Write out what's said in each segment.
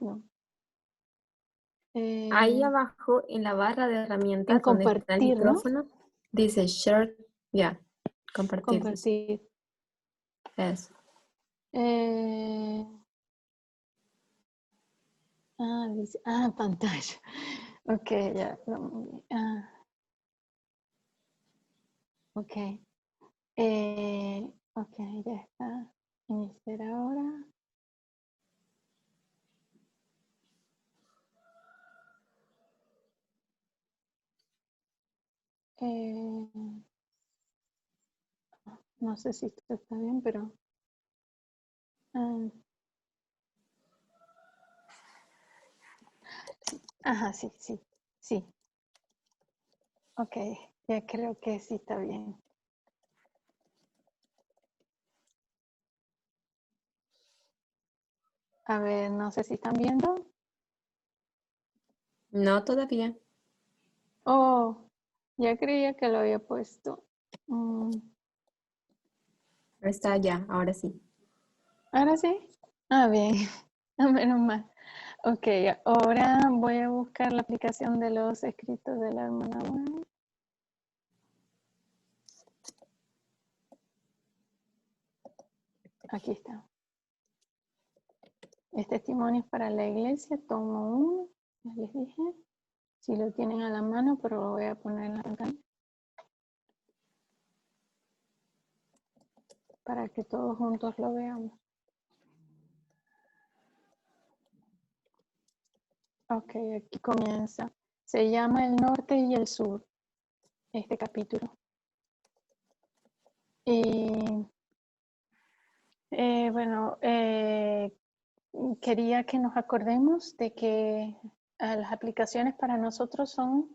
No. Ahí abajo en la barra de herramientas donde está el Compartir, ¿no? micrófono, dice Share, ya, compartir, dice. Compartir. Eso. Dice, pantalla. Ok, ya. Ok. Ok, ya está. Iniciar ahora. No sé si esto está bien, pero... Ajá, sí, sí, sí. Ok, ya creo que sí está bien. A ver, no sé si están viendo. No todavía. Oh, ya creía que lo había puesto. Está ya, ahora sí. ¿Ahora sí? Bien. Menos mal. Ok, ahora voy a buscar la aplicación de los escritos de la hermana White. Aquí está. Este testimonio es para la iglesia, tomo 1. Ya les dije. Si lo tienen a la mano, pero lo voy a poner en la pantalla. Para que todos juntos lo veamos. Ok, aquí comienza. Se llama El Norte y el Sur, este capítulo. Y quería que nos acordemos de que las aplicaciones para nosotros son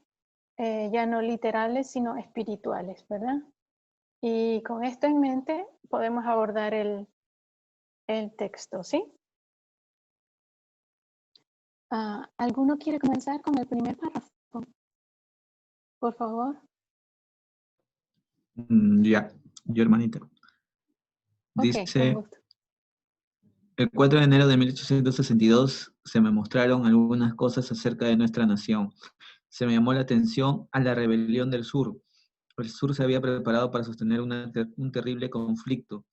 ya no literales, sino espirituales, ¿verdad? Y con esto en mente podemos abordar el texto, ¿sí? ¿Alguno quiere comenzar con el primer párrafo? Por favor. Ya, yo hermanita. Ok, con Dice, gusto. el 4 de enero de 1862 se me mostraron algunas cosas acerca de nuestra nación. Se me llamó la atención a la rebelión del sur. El sur se había preparado para sostener un terrible conflicto,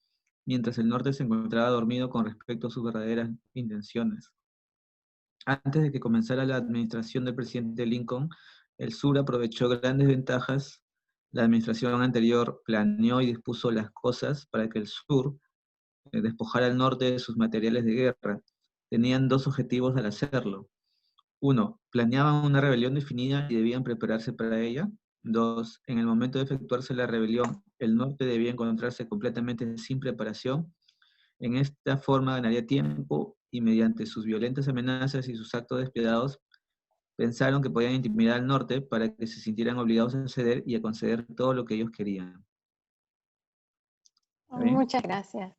mientras el norte se encontraba dormido con respecto a sus verdaderas intenciones. Antes de que comenzara la administración del presidente Lincoln, el sur aprovechó grandes ventajas. La administración anterior planeó y dispuso las cosas para que el sur despojara al norte de sus materiales de guerra. Tenían dos objetivos al hacerlo. Uno, planeaban una rebelión definida y debían prepararse para ella. Dos, en el momento de efectuarse la rebelión, el norte debía encontrarse completamente sin preparación. En esta forma ganaría tiempo y mediante sus violentas amenazas y sus actos despiadados, pensaron que podían intimidar al norte para que se sintieran obligados a ceder y a conceder todo lo que ellos querían. ¿Está bien? Muchas gracias.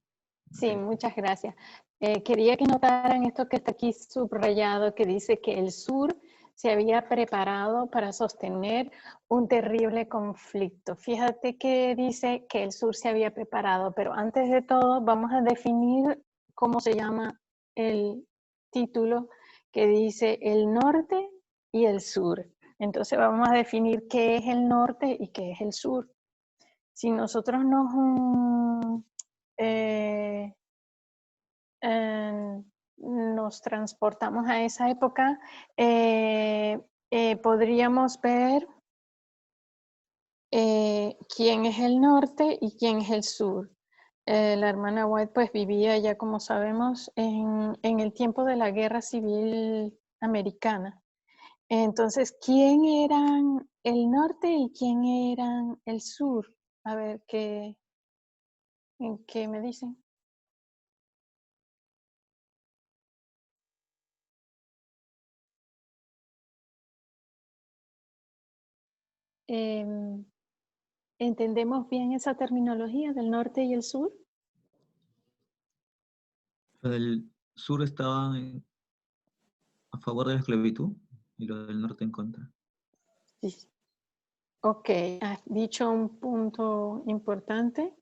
Sí, Okay. muchas gracias. Quería que notaran esto que está aquí subrayado, que dice que el sur se había preparado para sostener un terrible conflicto. Fíjate que dice que el sur se había preparado, pero antes de todo vamos a definir cómo se llama el título que dice el norte y el sur. Entonces vamos a definir qué es el norte y qué es el sur. Si nosotros nos transportamos a esa época, podríamos ver quién es el norte y quién es el sur. La hermana White pues vivía ya, como sabemos, en el tiempo de la Guerra Civil Americana. Entonces, ¿quién eran el norte y quién eran el sur? A ver, ¿qué me dicen? ¿Entendemos bien esa terminología del norte y el sur? Los del sur estaban a favor de la esclavitud y los del norte en contra. Sí. Ok, has dicho un punto importante,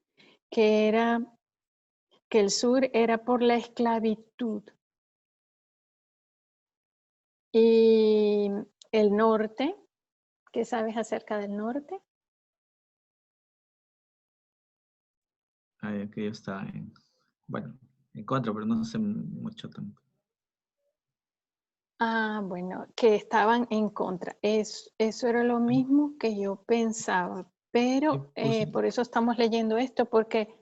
que era que el sur era por la esclavitud. el norte. ¿Qué sabes acerca del norte? Que yo estaba en contra, pero no sé mucho tampoco. Bueno, que estaban en contra. Eso era lo mismo que yo pensaba, pero por eso estamos leyendo esto, porque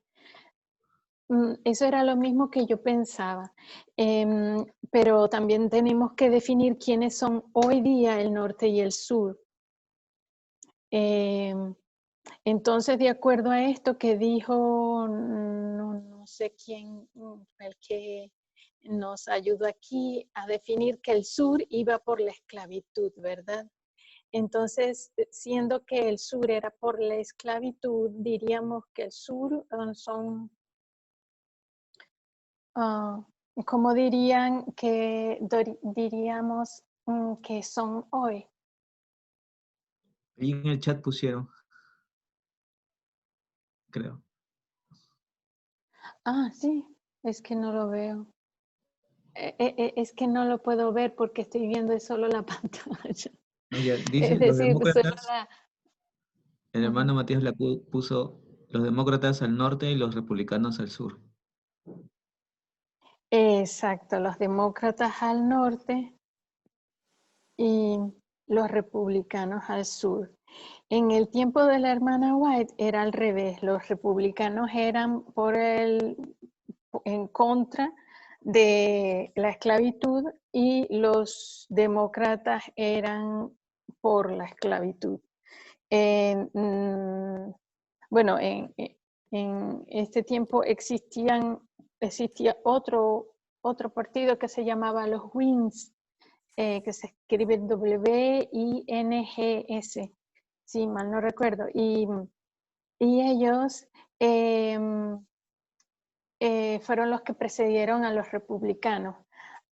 eso era lo mismo que yo pensaba. Pero también tenemos que definir quiénes son hoy día el norte y el sur. Entonces, de acuerdo a esto que dijo, no sé quién, el que nos ayudó aquí a definir que el sur iba por la esclavitud, ¿verdad? Entonces, siendo que el sur era por la esclavitud, diríamos que el sur son, ¿cómo diríamos que son hoy? Ahí en el chat pusieron, creo. Sí, es que no lo veo. Es que no lo puedo ver porque estoy viendo solo la pantalla. Dice Es los decir, solo demócratas, la... el hermano Ujú. Matías puso los demócratas al norte y los republicanos al sur. Exacto, los demócratas al norte y los republicanos al sur. En el tiempo de la hermana White era al revés, los republicanos eran en contra de la esclavitud y los demócratas eran por la esclavitud. Bueno, en este tiempo existía otro partido que se llamaba los Wings, que se escribe W-I-N-G-S, si mal no recuerdo. Y ellos fueron los que precedieron a los republicanos.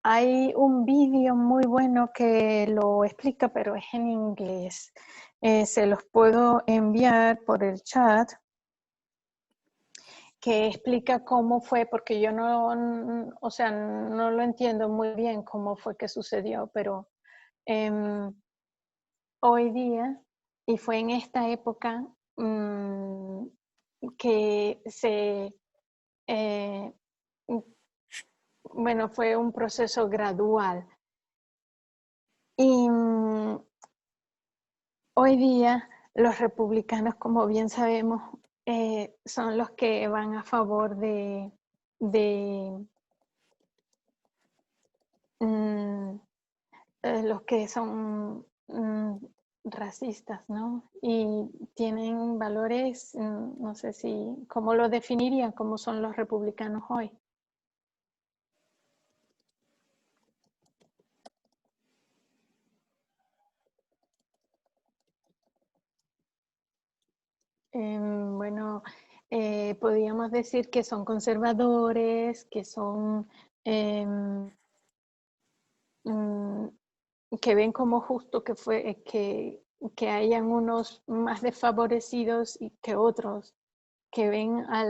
Hay un vídeo muy bueno que lo explica, pero es en inglés. Se los puedo enviar por el chat, que explica cómo fue, porque yo no lo entiendo muy bien cómo fue que sucedió, pero hoy día, y fue en esta época que eh, bueno, fue un proceso gradual. Y hoy día los republicanos, como bien sabemos, son los que van a favor de los que son racistas, ¿no? Y tienen valores, no sé ¿cómo lo definirían? ¿Cómo son los republicanos hoy? Bueno, podríamos decir que son conservadores, que son mm, que ven como justo que hayan unos más desfavorecidos y que otros, que ven a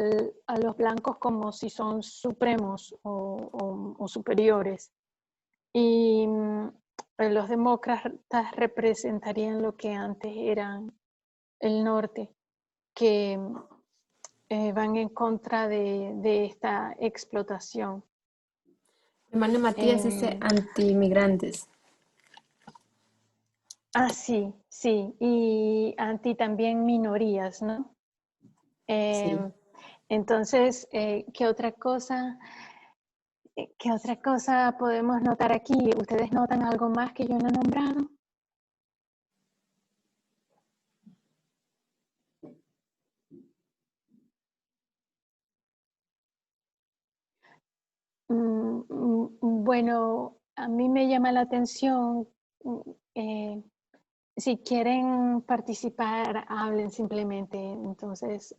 los blancos como si son supremos o superiores. Y los demócratas representarían lo que antes eran el norte, que van en contra de esta explotación. Hermano Matías dice anti-inmigrantes. Sí, sí, y anti también minorías, ¿no? Sí. Entonces, ¿qué otra cosa podemos notar aquí? ¿Ustedes notan algo más que yo no he nombrado? Bueno, a mí me llama la atención, si quieren participar, hablen simplemente, entonces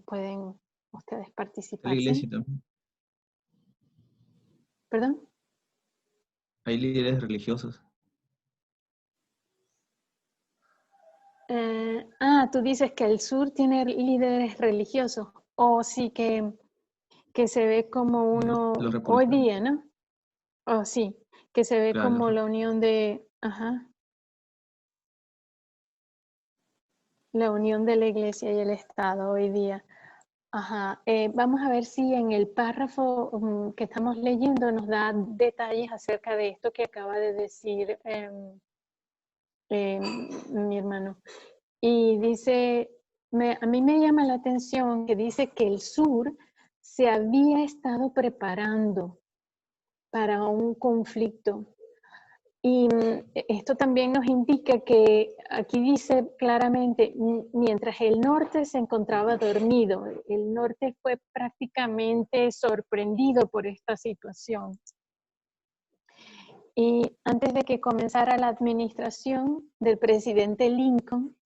pueden ustedes La participar, ¿sí? iglesia también. ¿Perdón? Hay líderes religiosos. Tú dices que el sur tiene líderes religiosos, o sí que se ve como uno Los hoy republicanos. día, ¿no? O sí, que se ve Claro, como la unión de, ajá. La unión de la Iglesia y el Estado hoy día. Ajá. Vamos a ver si en el párrafo que estamos leyendo nos da detalles acerca de esto que acaba de decir mi hermano. Y dice, a mí me llama la atención que dice que el sur se había estado preparando para un conflicto. Y esto también nos indica que aquí dice claramente, mientras el norte se encontraba dormido, el norte fue prácticamente sorprendido por esta situación. Y antes de que comenzara la administración del presidente Lincoln,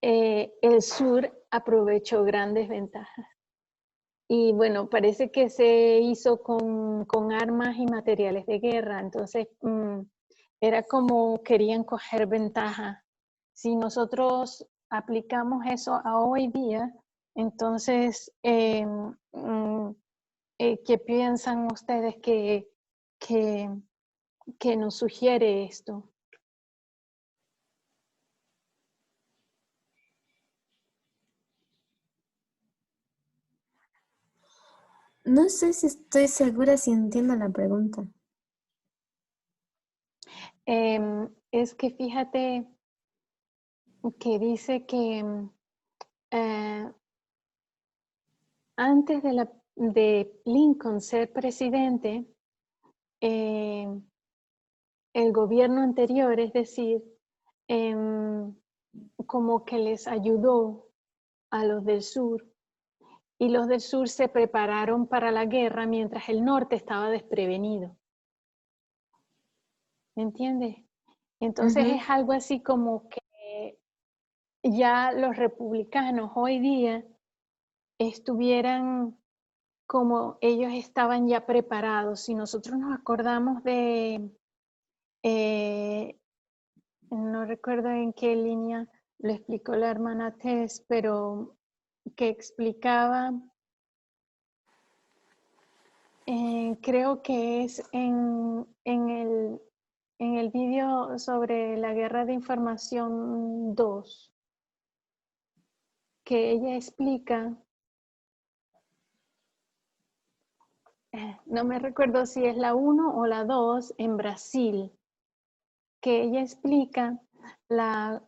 el sur aprovechó grandes ventajas. Y bueno, parece que se hizo con armas y materiales de guerra, entonces era como querían coger ventaja. Si nosotros aplicamos eso a hoy día, entonces, ¿qué piensan ustedes que nos sugiere esto? No sé si estoy segura si entiendo la pregunta. Es que fíjate que dice que antes de Lincoln ser presidente, el gobierno anterior, es decir, como que les ayudó a los del sur, y los del sur se prepararon para la guerra mientras el norte estaba desprevenido. ¿Me entiendes? Entonces es algo así como que ya los republicanos hoy día estuvieran como ellos estaban ya preparados. Si nosotros nos acordamos de, no recuerdo en qué línea lo explicó la hermana Tess, pero que explicaba, creo que es en el vídeo sobre la guerra de información 2, que ella explica, no me recuerdo si es la 1 o la 2, en Brasil, que ella explica la,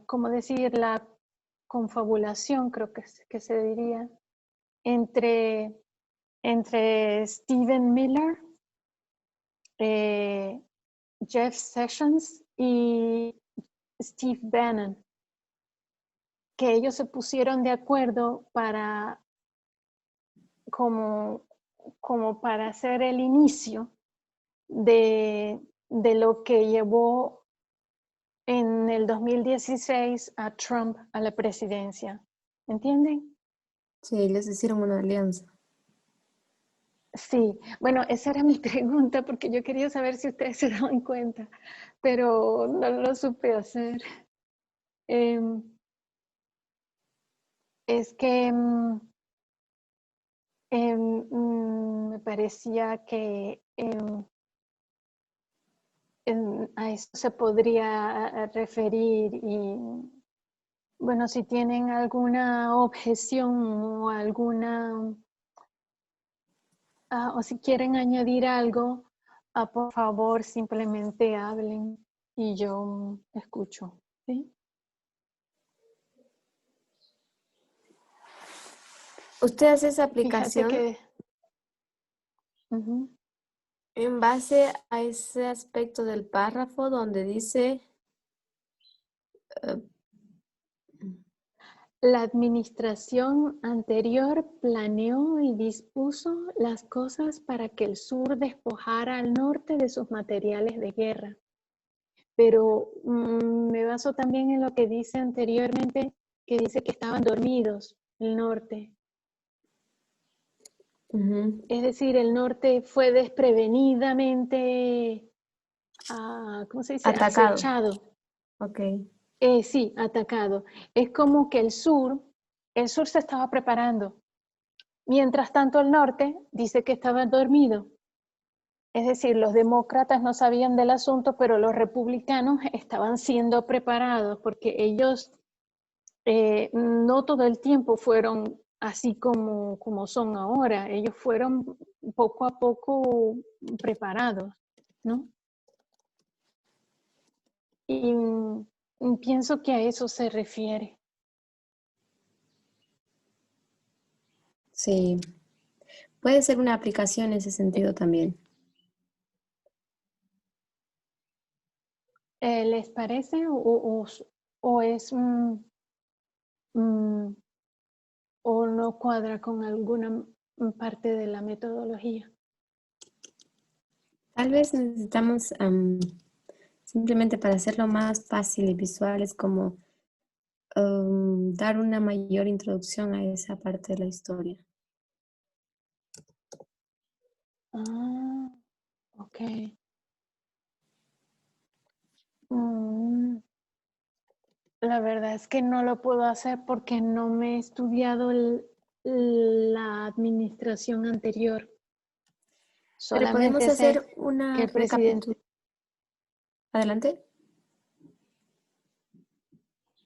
¿cómo decir? La confabulación, creo que se diría, entre Stephen Miller, Jeff Sessions y Steve Bannon, que ellos se pusieron de acuerdo para como para hacer el inicio de lo que llevó en el 2016 a Trump a la presidencia. ¿Entienden? Sí, les hicieron una alianza. Sí, bueno, esa era mi pregunta porque yo quería saber si ustedes se daban cuenta, pero no lo supe hacer. Es que me parecía que a eso se podría referir y bueno, si tienen alguna objeción o alguna, o si quieren añadir algo, por favor simplemente hablen y yo escucho, ¿sí? ¿Usted hace esa Fíjate aplicación que... en base a ese aspecto del párrafo donde dice La administración anterior planeó y dispuso las cosas para que el sur despojara al norte de sus materiales de guerra? Pero me baso también en lo que dice anteriormente, que dice que estaban dormidos el norte. Es decir, el norte fue desprevenidamente, ¿cómo se dice? atacado? Acechado. Ok. Sí, atacado. Es como que el sur se estaba preparando. Mientras tanto, el norte dice que estaba dormido. Es decir, los demócratas no sabían del asunto, pero los republicanos estaban siendo preparados porque ellos no todo el tiempo fueron así como son ahora. Ellos fueron poco a poco preparados, ¿no? Y pienso que a eso se refiere. Sí, puede ser una aplicación en ese sentido también. ¿Les parece o es o no cuadra con alguna parte de la metodología? Tal vez necesitamos, simplemente para hacerlo más fácil y visual, es como dar una mayor introducción a esa parte de la historia. Ah, ok. La verdad es que no lo puedo hacer porque no me he estudiado la administración anterior. Pero podemos Solamente sé hacer una que el presidente... Adelante.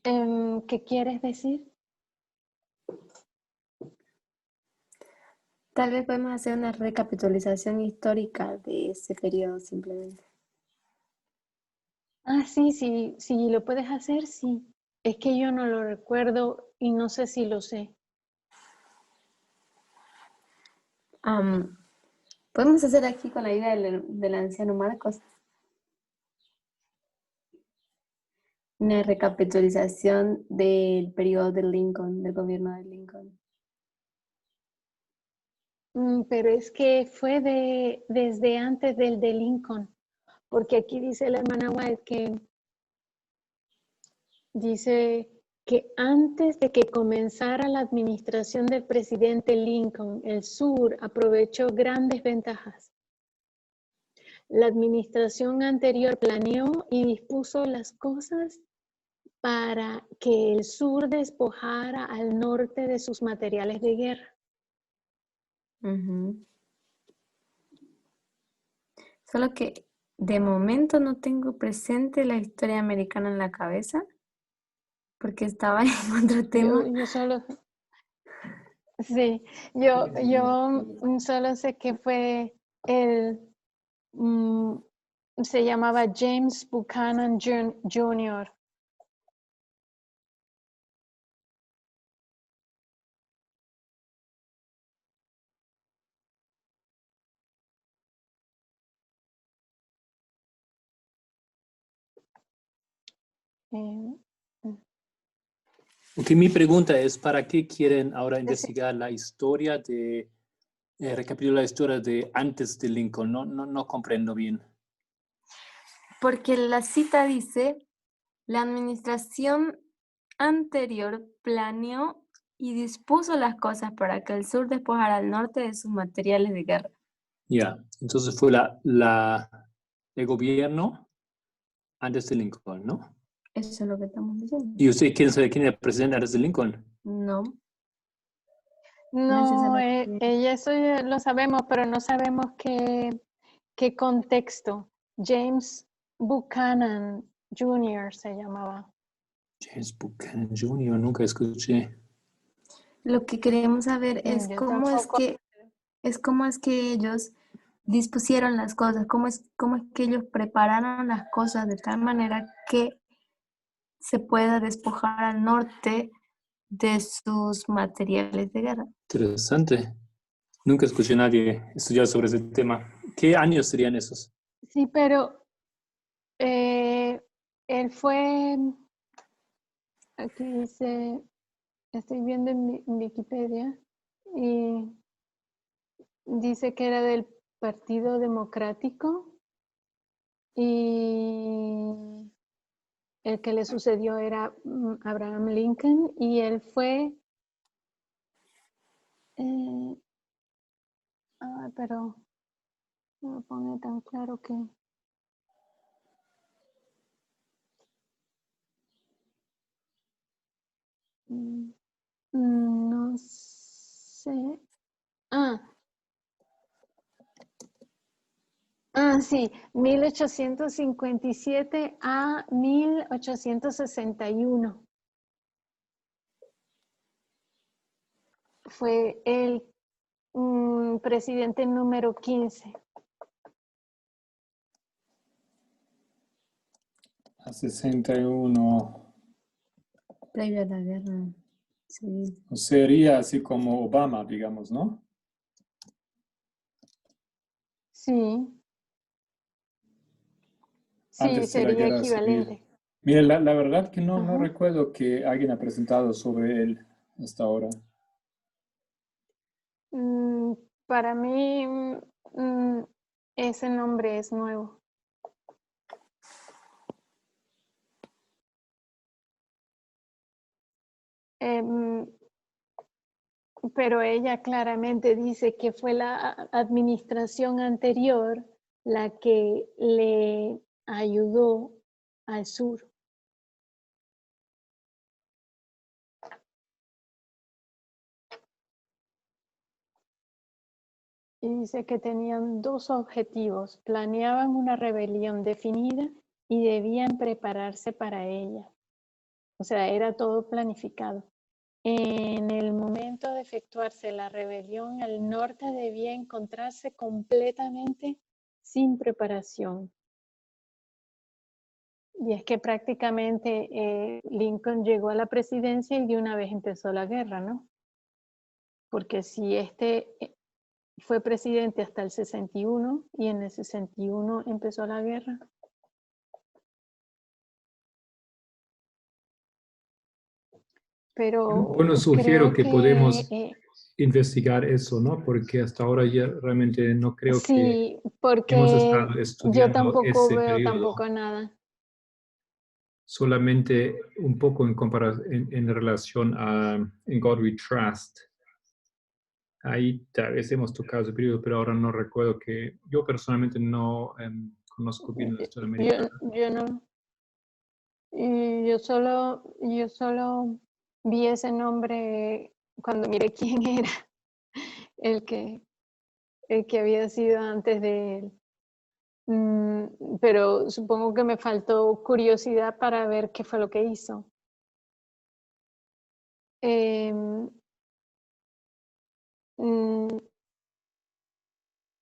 ¿Qué quieres decir? Tal vez podemos hacer una recapitalización histórica de ese periodo simplemente. Ah, sí, sí, sí, lo puedes hacer, sí. Es que yo no lo recuerdo y no sé si lo sé. Podemos hacer aquí con la idea del anciano Marcos una recapitalización del periodo de Lincoln, del gobierno de Lincoln. Pero es que fue desde antes del de Lincoln, porque aquí dice la hermana White que dice que antes de que comenzara la administración del presidente Lincoln, el sur aprovechó grandes ventajas. La administración anterior planeó y dispuso las cosas para que el sur despojara al norte de sus materiales de guerra. Solo que de momento no tengo presente la historia americana en la cabeza, porque estaba en otro tema. Yo solo, sí, yo solo sé que fue el, se llamaba James Buchanan Jr. Ok, mi pregunta es, ¿para qué quieren ahora investigar la historia de, recapitular la historia de antes de Lincoln? No comprendo bien. Porque la cita dice, la administración anterior planeó y dispuso las cosas para que el sur despojara al norte de sus materiales de guerra. Ya, entonces fue el gobierno antes de Lincoln, ¿no? Eso es lo que estamos diciendo. ¿Y usted quién sabe quién era el presidente antes de Lincoln? No. No, eso ya lo sabemos, pero no sabemos qué contexto. James Buchanan Jr. se llamaba. James Buchanan Jr., nunca escuché. Lo que queremos saber es Yo cómo tampoco. cómo es que ellos dispusieron las cosas, cómo es que ellos prepararon las cosas de tal manera que se pueda despojar al norte de sus materiales de guerra. Interesante. Nunca escuché a nadie estudiar sobre ese tema. ¿Qué años serían esos? Sí, pero él fue, aquí dice, estoy viendo en Wikipedia, y dice que era del Partido Democrático y el que le sucedió era Abraham Lincoln y él fue, pero no me pone tan claro que... no sé. Sí, 1857 a 1861. fue el presidente número 15. A 61. Previo a la guerra civil. Sería así como Obama, digamos, ¿no? Sí. Sí, Antes de la sería guerra equivalente. civil. Mire, la verdad que no Ajá. recuerdo que alguien ha presentado sobre él hasta ahora. Para mí, ese nombre es nuevo. Pero ella claramente dice que fue la administración anterior la que le ayudó al sur. Y dice que tenían dos objetivos, planeaban una rebelión definida y debían prepararse para ella. O sea, era todo planificado. En el momento de efectuarse la rebelión, el norte debía encontrarse completamente sin preparación. Y es que prácticamente Lincoln llegó a la presidencia y de una vez empezó la guerra, ¿no? Porque si fue presidente hasta el 61 y en el 61 empezó la guerra. Pero Bueno, sugiero creo que podemos que investigar eso, ¿no? Porque hasta ahora ya realmente no creo que sí, hemos porque estado yo estudiando tampoco ese veo periodo. tampoco nada. Solamente un poco en relación a In God We Trust. Ahí tal vez hemos tocado ese periodo, pero ahora no recuerdo que yo personalmente no conozco bien la historia americana. Yo no. Y yo solo vi ese nombre cuando miré quién era el que había sido antes de él. Pero supongo que me faltó curiosidad para ver qué fue lo que hizo.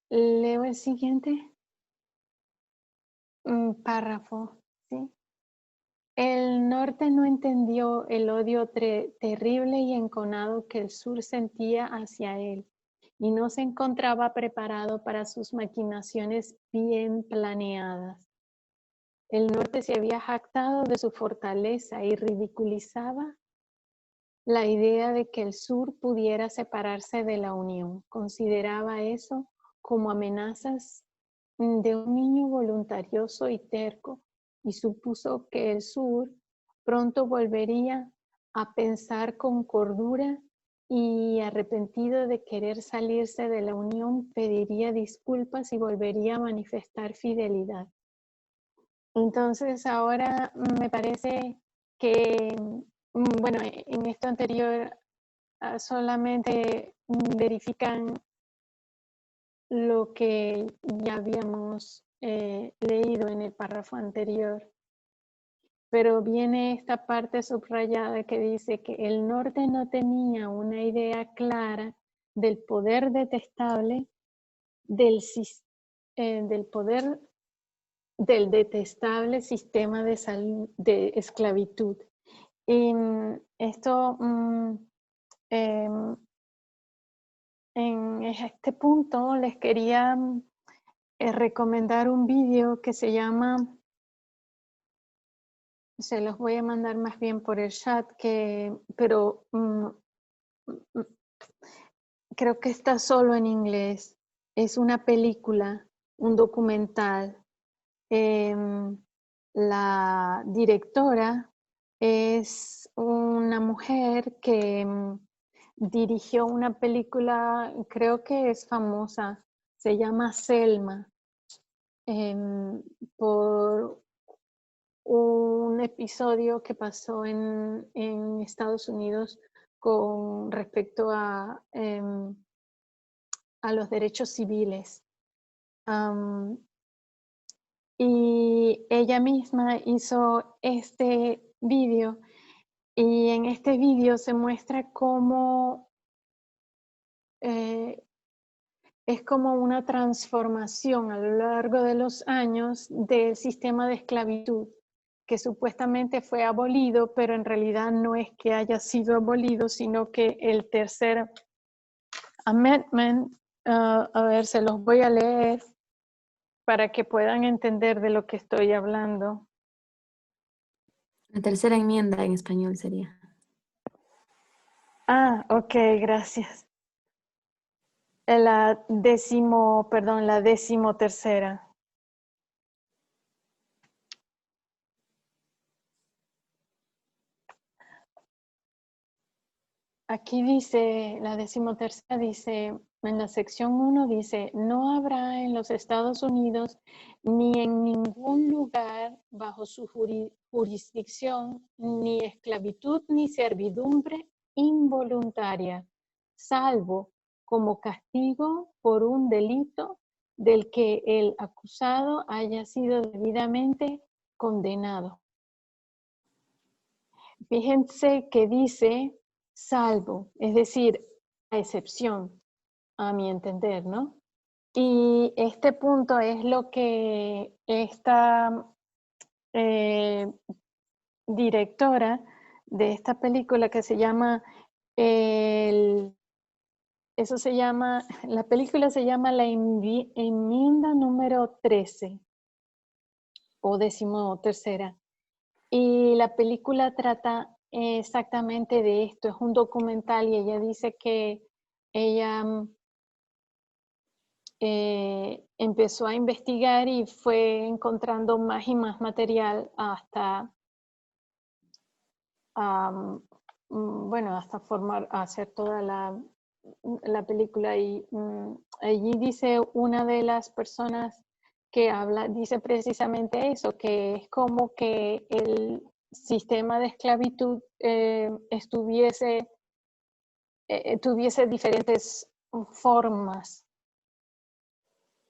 Leo el siguiente párrafo, ¿sí? El norte no entendió el odio terrible y enconado que el sur sentía hacia él y no se encontraba preparado para sus maquinaciones bien planeadas. El norte se había jactado de su fortaleza y ridiculizaba la idea de que el sur pudiera separarse de la Unión. Consideraba eso como amenazas de un niño voluntarioso y terco y supuso que el sur pronto volvería a pensar con cordura y arrepentido de querer salirse de la Unión pediría disculpas y volvería a manifestar fidelidad. Entonces ahora me parece que, bueno, en esto anterior solamente verifican lo que ya habíamos leído en el párrafo anterior. Pero viene esta parte subrayada que dice que el norte no tenía una idea clara del poder detestable del poder del detestable sistema de esclavitud. Y esto, en este punto les quería recomendar un vídeo que se llama, se los voy a mandar más bien por el chat, pero creo que está solo en inglés. Es una película, un documental. La directora es una mujer que dirigió una película, creo que es famosa, se llama Selma, por un episodio que pasó en Estados Unidos con respecto a los derechos civiles. Y ella misma hizo este vídeo y en este vídeo se muestra cómo es como una transformación a lo largo de los años del sistema de esclavitud, que supuestamente fue abolido, pero en realidad no es que haya sido abolido, sino que el tercer amendment, a ver, se los voy a leer para que puedan entender de lo que estoy hablando. La tercera enmienda en español sería. Ah, ok, gracias. La decimotercera. Aquí dice, la decimotercera dice, en la sección 1 dice, no habrá en los Estados Unidos ni en ningún lugar bajo su jurisdicción ni esclavitud ni servidumbre involuntaria, salvo como castigo por un delito del que el acusado haya sido debidamente condenado. Fíjense que dice salvo, es decir, a excepción, a mi entender, ¿no? Y este punto es lo que esta directora de esta película que se llama, la película se llama La enmienda número 13 o decimotercera. Y la película trata exactamente de esto, es un documental y ella dice que ella empezó a investigar y fue encontrando más y más material hasta, bueno, hasta hacer toda la película. Y allí dice una de las personas que habla, dice precisamente eso, que es como que el sistema de esclavitud tuviese diferentes formas.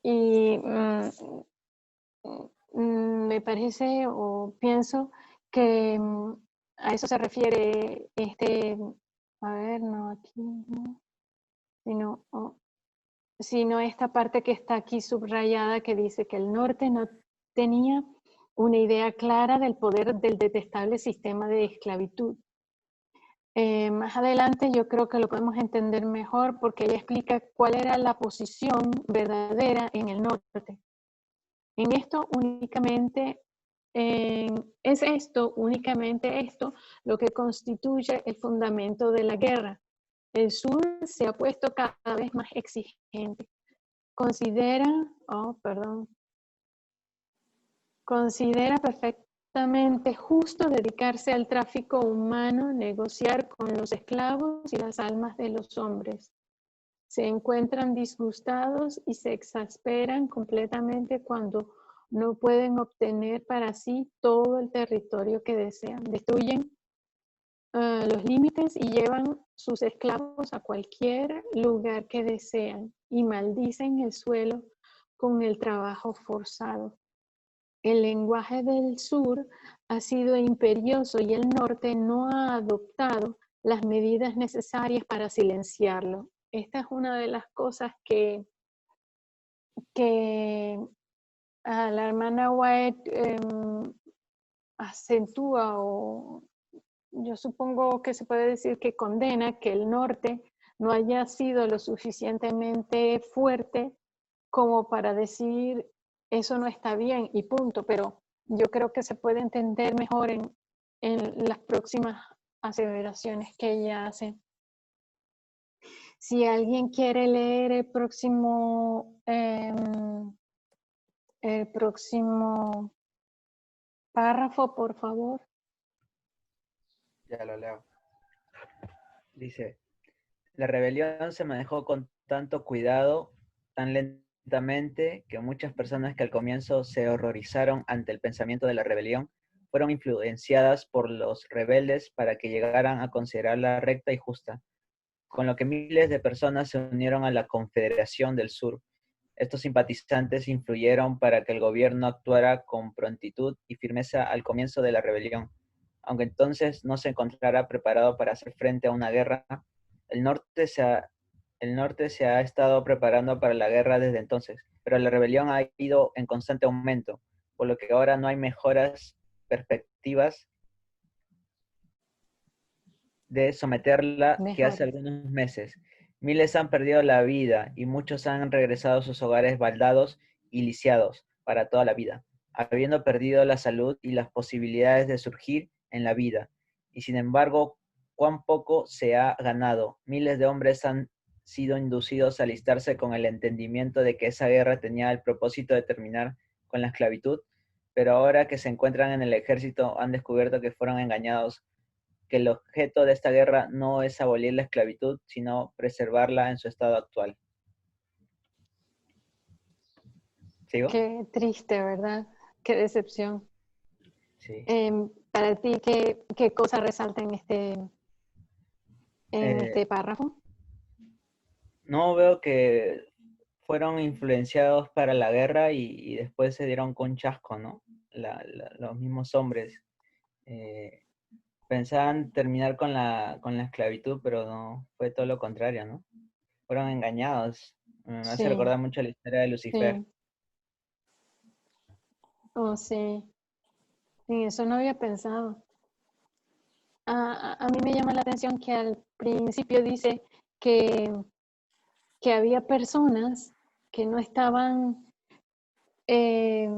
Y me parece o pienso que a eso se refiere a ver, no aquí, no, sino esta parte que está aquí subrayada que dice que el norte no tenía una idea clara del poder del detestable sistema de esclavitud. Más adelante yo creo que lo podemos entender mejor porque ella explica cuál era la posición verdadera en el norte. Únicamente esto lo que constituye el fundamento de la guerra. El sur se ha puesto cada vez más exigente. Considera perfectamente justo dedicarse al tráfico humano, negociar con los esclavos y las almas de los hombres. Se encuentran disgustados y se exasperan completamente cuando no pueden obtener para sí todo el territorio que desean. Destruyen los límites y llevan sus esclavos a cualquier lugar que desean y maldicen el suelo con el trabajo forzado. El lenguaje del sur ha sido imperioso y el norte no ha adoptado las medidas necesarias para silenciarlo. Esta es una de las cosas que a la hermana White acentúa, o yo supongo que se puede decir que condena que el norte no haya sido lo suficientemente fuerte como para decir eso no está bien y punto, pero yo creo que se puede entender mejor en las próximas aseveraciones que ella hace. Si alguien quiere leer el próximo párrafo, por favor. Ya lo leo. Dice, la rebelión se manejó con tanto cuidado, tan lentamente, que muchas personas que al comienzo se horrorizaron ante el pensamiento de la rebelión, fueron influenciadas por los rebeldes para que llegaran a considerarla recta y justa, con lo que miles de personas se unieron a la Confederación del Sur. Estos simpatizantes influyeron para que el gobierno actuara con prontitud y firmeza al comienzo de la rebelión. Aunque entonces no se encontrara preparado para hacer frente a una guerra, el El norte se ha estado preparando para la guerra desde entonces, pero la rebelión ha ido en constante aumento, por lo que ahora no hay mejoras perspectivas de someterla que hace Mejores. algunos meses. Miles han perdido la vida y muchos han regresado a sus hogares baldados y lisiados para toda la vida, habiendo perdido la salud y las posibilidades de surgir en la vida. Y sin embargo, cuán poco se ha ganado. Miles de hombres han sido inducidos a alistarse con el entendimiento de que esa guerra tenía el propósito de terminar con la esclavitud, pero ahora que se encuentran en el ejército han descubierto que fueron engañados, que el objeto de esta guerra no es abolir la esclavitud, sino preservarla en su estado actual. ¿Sigo? Qué triste, ¿verdad? Qué decepción. Sí. Para ti, ¿qué cosa resalta en este párrafo? No veo que fueron influenciados para la guerra y después se dieron con chasco, ¿no? Los mismos hombres pensaban terminar con la esclavitud, pero no, fue todo lo contrario, ¿no? Fueron engañados. Me hace Sí, recordar mucho la historia de Lucifer. sí. Oh, sí. En eso no había pensado. A mí me llama la atención que al principio dice que, que había personas que no estaban, eh,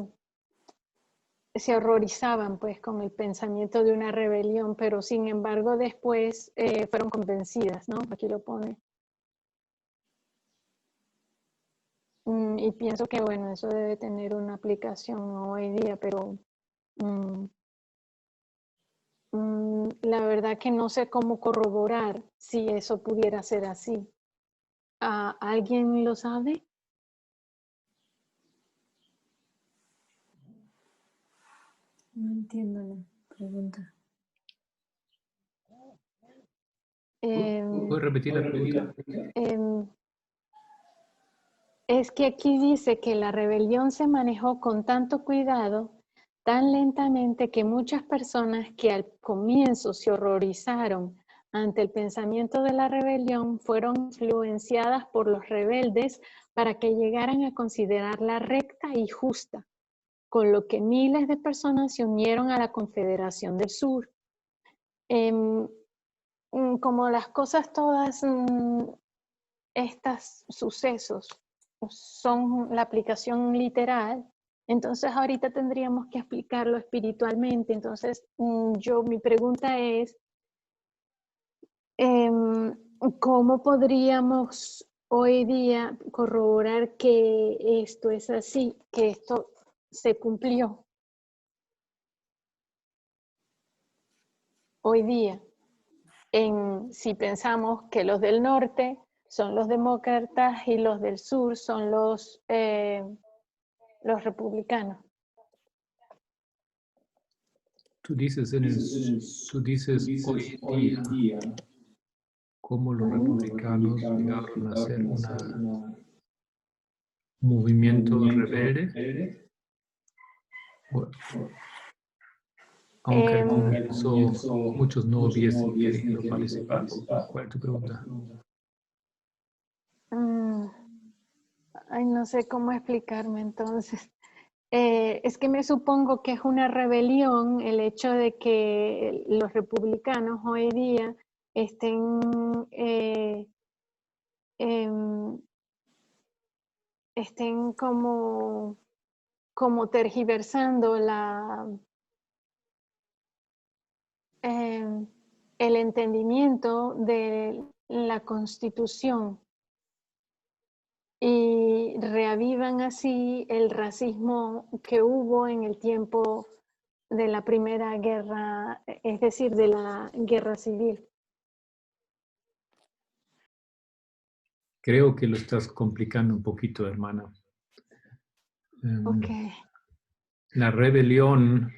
se horrorizaban pues con el pensamiento de una rebelión, pero sin embargo después fueron convencidas, ¿no? Aquí lo pone. Y pienso que bueno, eso debe tener una aplicación hoy día, pero la verdad que no sé cómo corroborar si eso pudiera ser así. ¿Alguien lo sabe? No entiendo la pregunta. ¿Puedes repetir la pregunta? Es que aquí dice que la rebelión se manejó con tanto cuidado, tan lentamente, que muchas personas que al comienzo se horrorizaron ante el pensamiento de la rebelión fueron influenciadas por los rebeldes para que llegaran a considerarla recta y justa, con lo que miles de personas se unieron a la Confederación del Sur. Como las cosas todas, estos sucesos son la aplicación literal, entonces ahorita tendríamos que explicarlo espiritualmente. Entonces, mi pregunta es, ¿cómo podríamos hoy día corroborar que esto es así, que esto se cumplió hoy día? Si pensamos que los del norte son los demócratas y los del sur son los republicanos. Tú dices hoy en día, cómo los republicanos llegaron a ser un movimiento rebelde. Aunque al comienzo muchos no hubiesen querido participar. ¿Cuál es tu pregunta? No sé cómo explicarme entonces. Es que me supongo que es una rebelión el hecho de que los republicanos hoy día estén, em, estén como tergiversando el entendimiento de la Constitución y reavivan así el racismo que hubo en el tiempo de la Primera Guerra, es decir, de la Guerra Civil. Creo que lo estás complicando un poquito, hermana. Okay. La rebelión,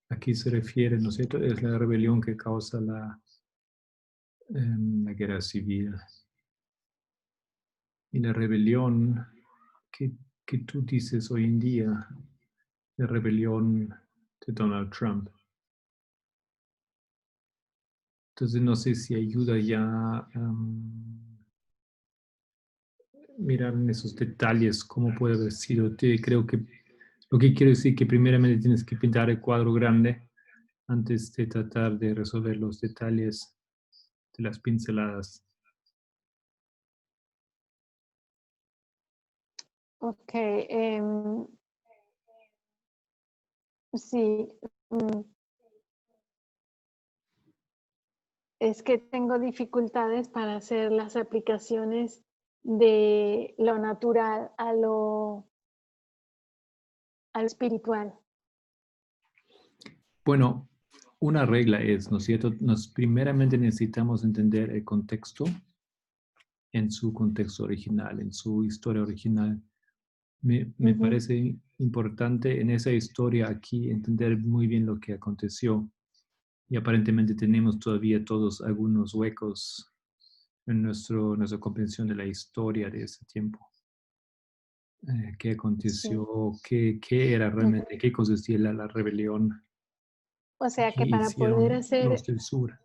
aquí se refiere, ¿no es cierto? Es la rebelión que causa la guerra civil. Y la rebelión que tú dices hoy en día, la rebelión de Donald Trump. Entonces no sé si ayuda ya mirar en esos detalles cómo puede haber sido. Creo que lo que quiero decir es que primeramente tienes que pintar el cuadro grande antes de tratar de resolver los detalles de las pinceladas. Ok, sí. Es que tengo dificultades para hacer las aplicaciones de lo natural a lo espiritual. Bueno, una regla es, ¿no es cierto? Primeramente necesitamos entender el contexto en su contexto original, en su historia original. Me parece importante en esa historia aquí entender muy bien lo que aconteció. Y aparentemente tenemos todavía todos algunos huecos en nuestra comprensión de la historia de ese tiempo. ¿Qué aconteció? Sí. ¿Qué era realmente? ¿Qué consistía la rebelión? O sea ¿Qué que para poder hicieron los hacer, del sur?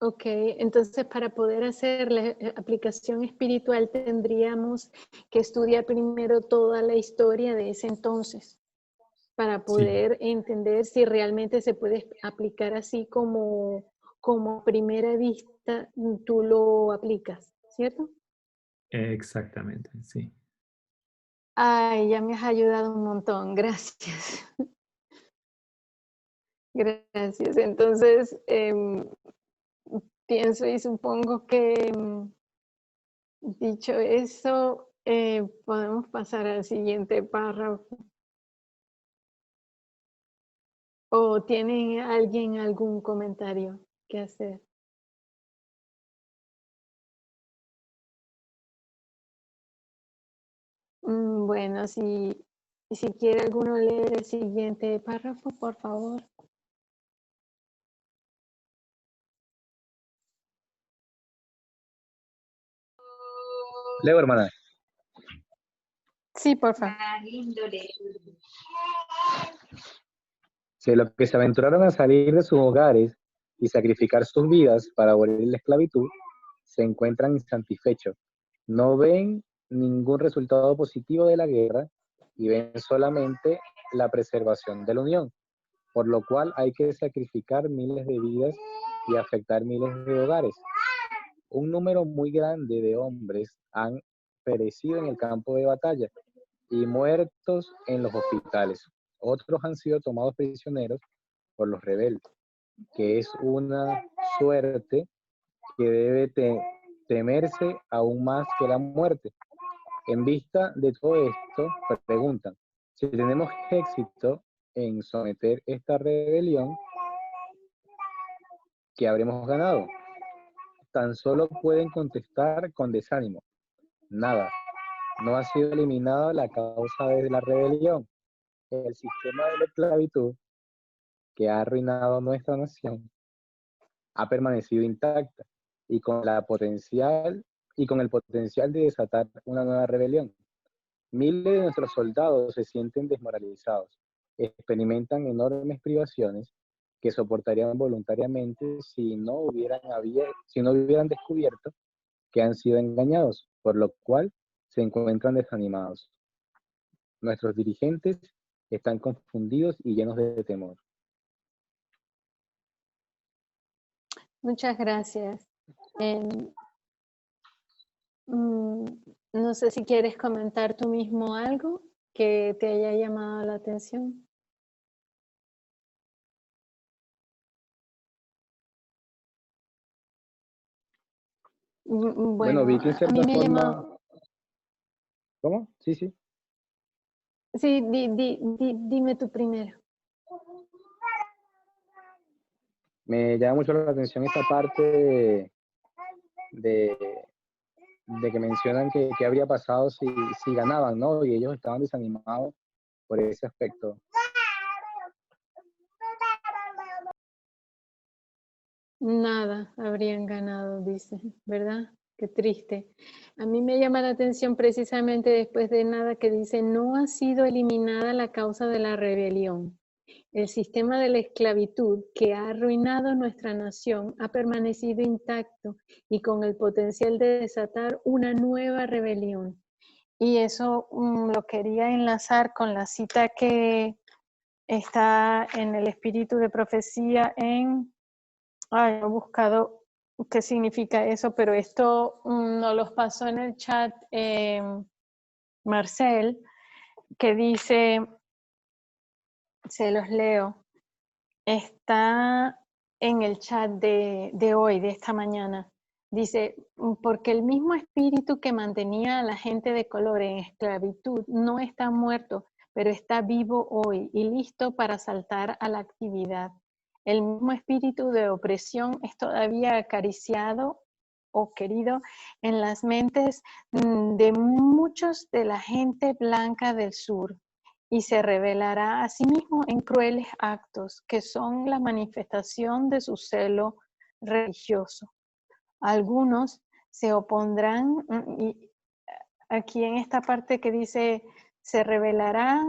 ok, entonces para poder hacer la aplicación espiritual tendríamos que estudiar primero toda la historia de ese entonces, para Sí, poder entender si realmente se puede aplicar así como a primera vista tú lo aplicas, ¿cierto? exactamente, sí. Ay, ya me has ayudado un montón, gracias. Gracias. Entonces, pienso y supongo que dicho eso, podemos pasar al siguiente párrafo. ¿O tiene alguien algún comentario que hacer? Bueno, si quiere alguno leer el siguiente párrafo, por favor. Leo, hermana. Sí, por favor. Si los que se aventuraron a salir de sus hogares y sacrificar sus vidas para abolir la esclavitud, se encuentran insatisfechos. No ven ningún resultado positivo de la guerra y ven solamente la preservación de la unión, por lo cual hay que sacrificar miles de vidas y afectar miles de hogares. Un número muy grande de hombres han perecido en el campo de batalla y muertos en los hospitales. Otros han sido tomados prisioneros por los rebeldes, que es una suerte que debe temerse aún más que la muerte. En vista de todo esto, preguntan, si tenemos éxito en someter esta rebelión, ¿qué habremos ganado? Tan solo pueden contestar con desánimo. Nada, no ha sido eliminada la causa de la rebelión. El sistema de la esclavitud que ha arruinado nuestra nación ha permanecido intacta y con el potencial de desatar una nueva rebelión. Miles de nuestros soldados se sienten desmoralizados, experimentan enormes privaciones que soportarían voluntariamente si no hubieran descubierto que han sido engañados, por lo cual se encuentran desanimados. Nuestros dirigentes están confundidos y llenos de temor. Muchas gracias. No sé si quieres comentar tú mismo algo que te haya llamado la atención. Bueno, Bueno, vi que en a mí cierta me ha forma... llamado, ¿Cómo? Sí, sí. sí, dime tú primero. Me llama mucho la atención esta parte de, de que mencionan que habría pasado si ganaban, ¿no? Y ellos estaban desanimados por ese aspecto. Nada habrían ganado, dice, ¿verdad? Qué triste. A mí me llama la atención precisamente después de nada que dice, no ha sido eliminada la causa de la rebelión. El sistema de la esclavitud que ha arruinado nuestra nación ha permanecido intacto y con el potencial de desatar una nueva rebelión. Y eso lo quería enlazar con la cita que está en el espíritu de profecía en... he buscado qué significa eso, pero esto nos los pasó en el chat Marcel, que dice, se los leo, está en el chat de hoy, de esta mañana. Dice, porque el mismo espíritu que mantenía a la gente de color en esclavitud no está muerto, pero está vivo hoy y listo para saltar a la actividad. El mismo espíritu de opresión es todavía acariciado o querido en las mentes de muchos de la gente blanca del sur, y se revelará a sí mismo en crueles actos que son la manifestación de su celo religioso. Algunos se opondrán, y aquí en esta parte que dice, se revelará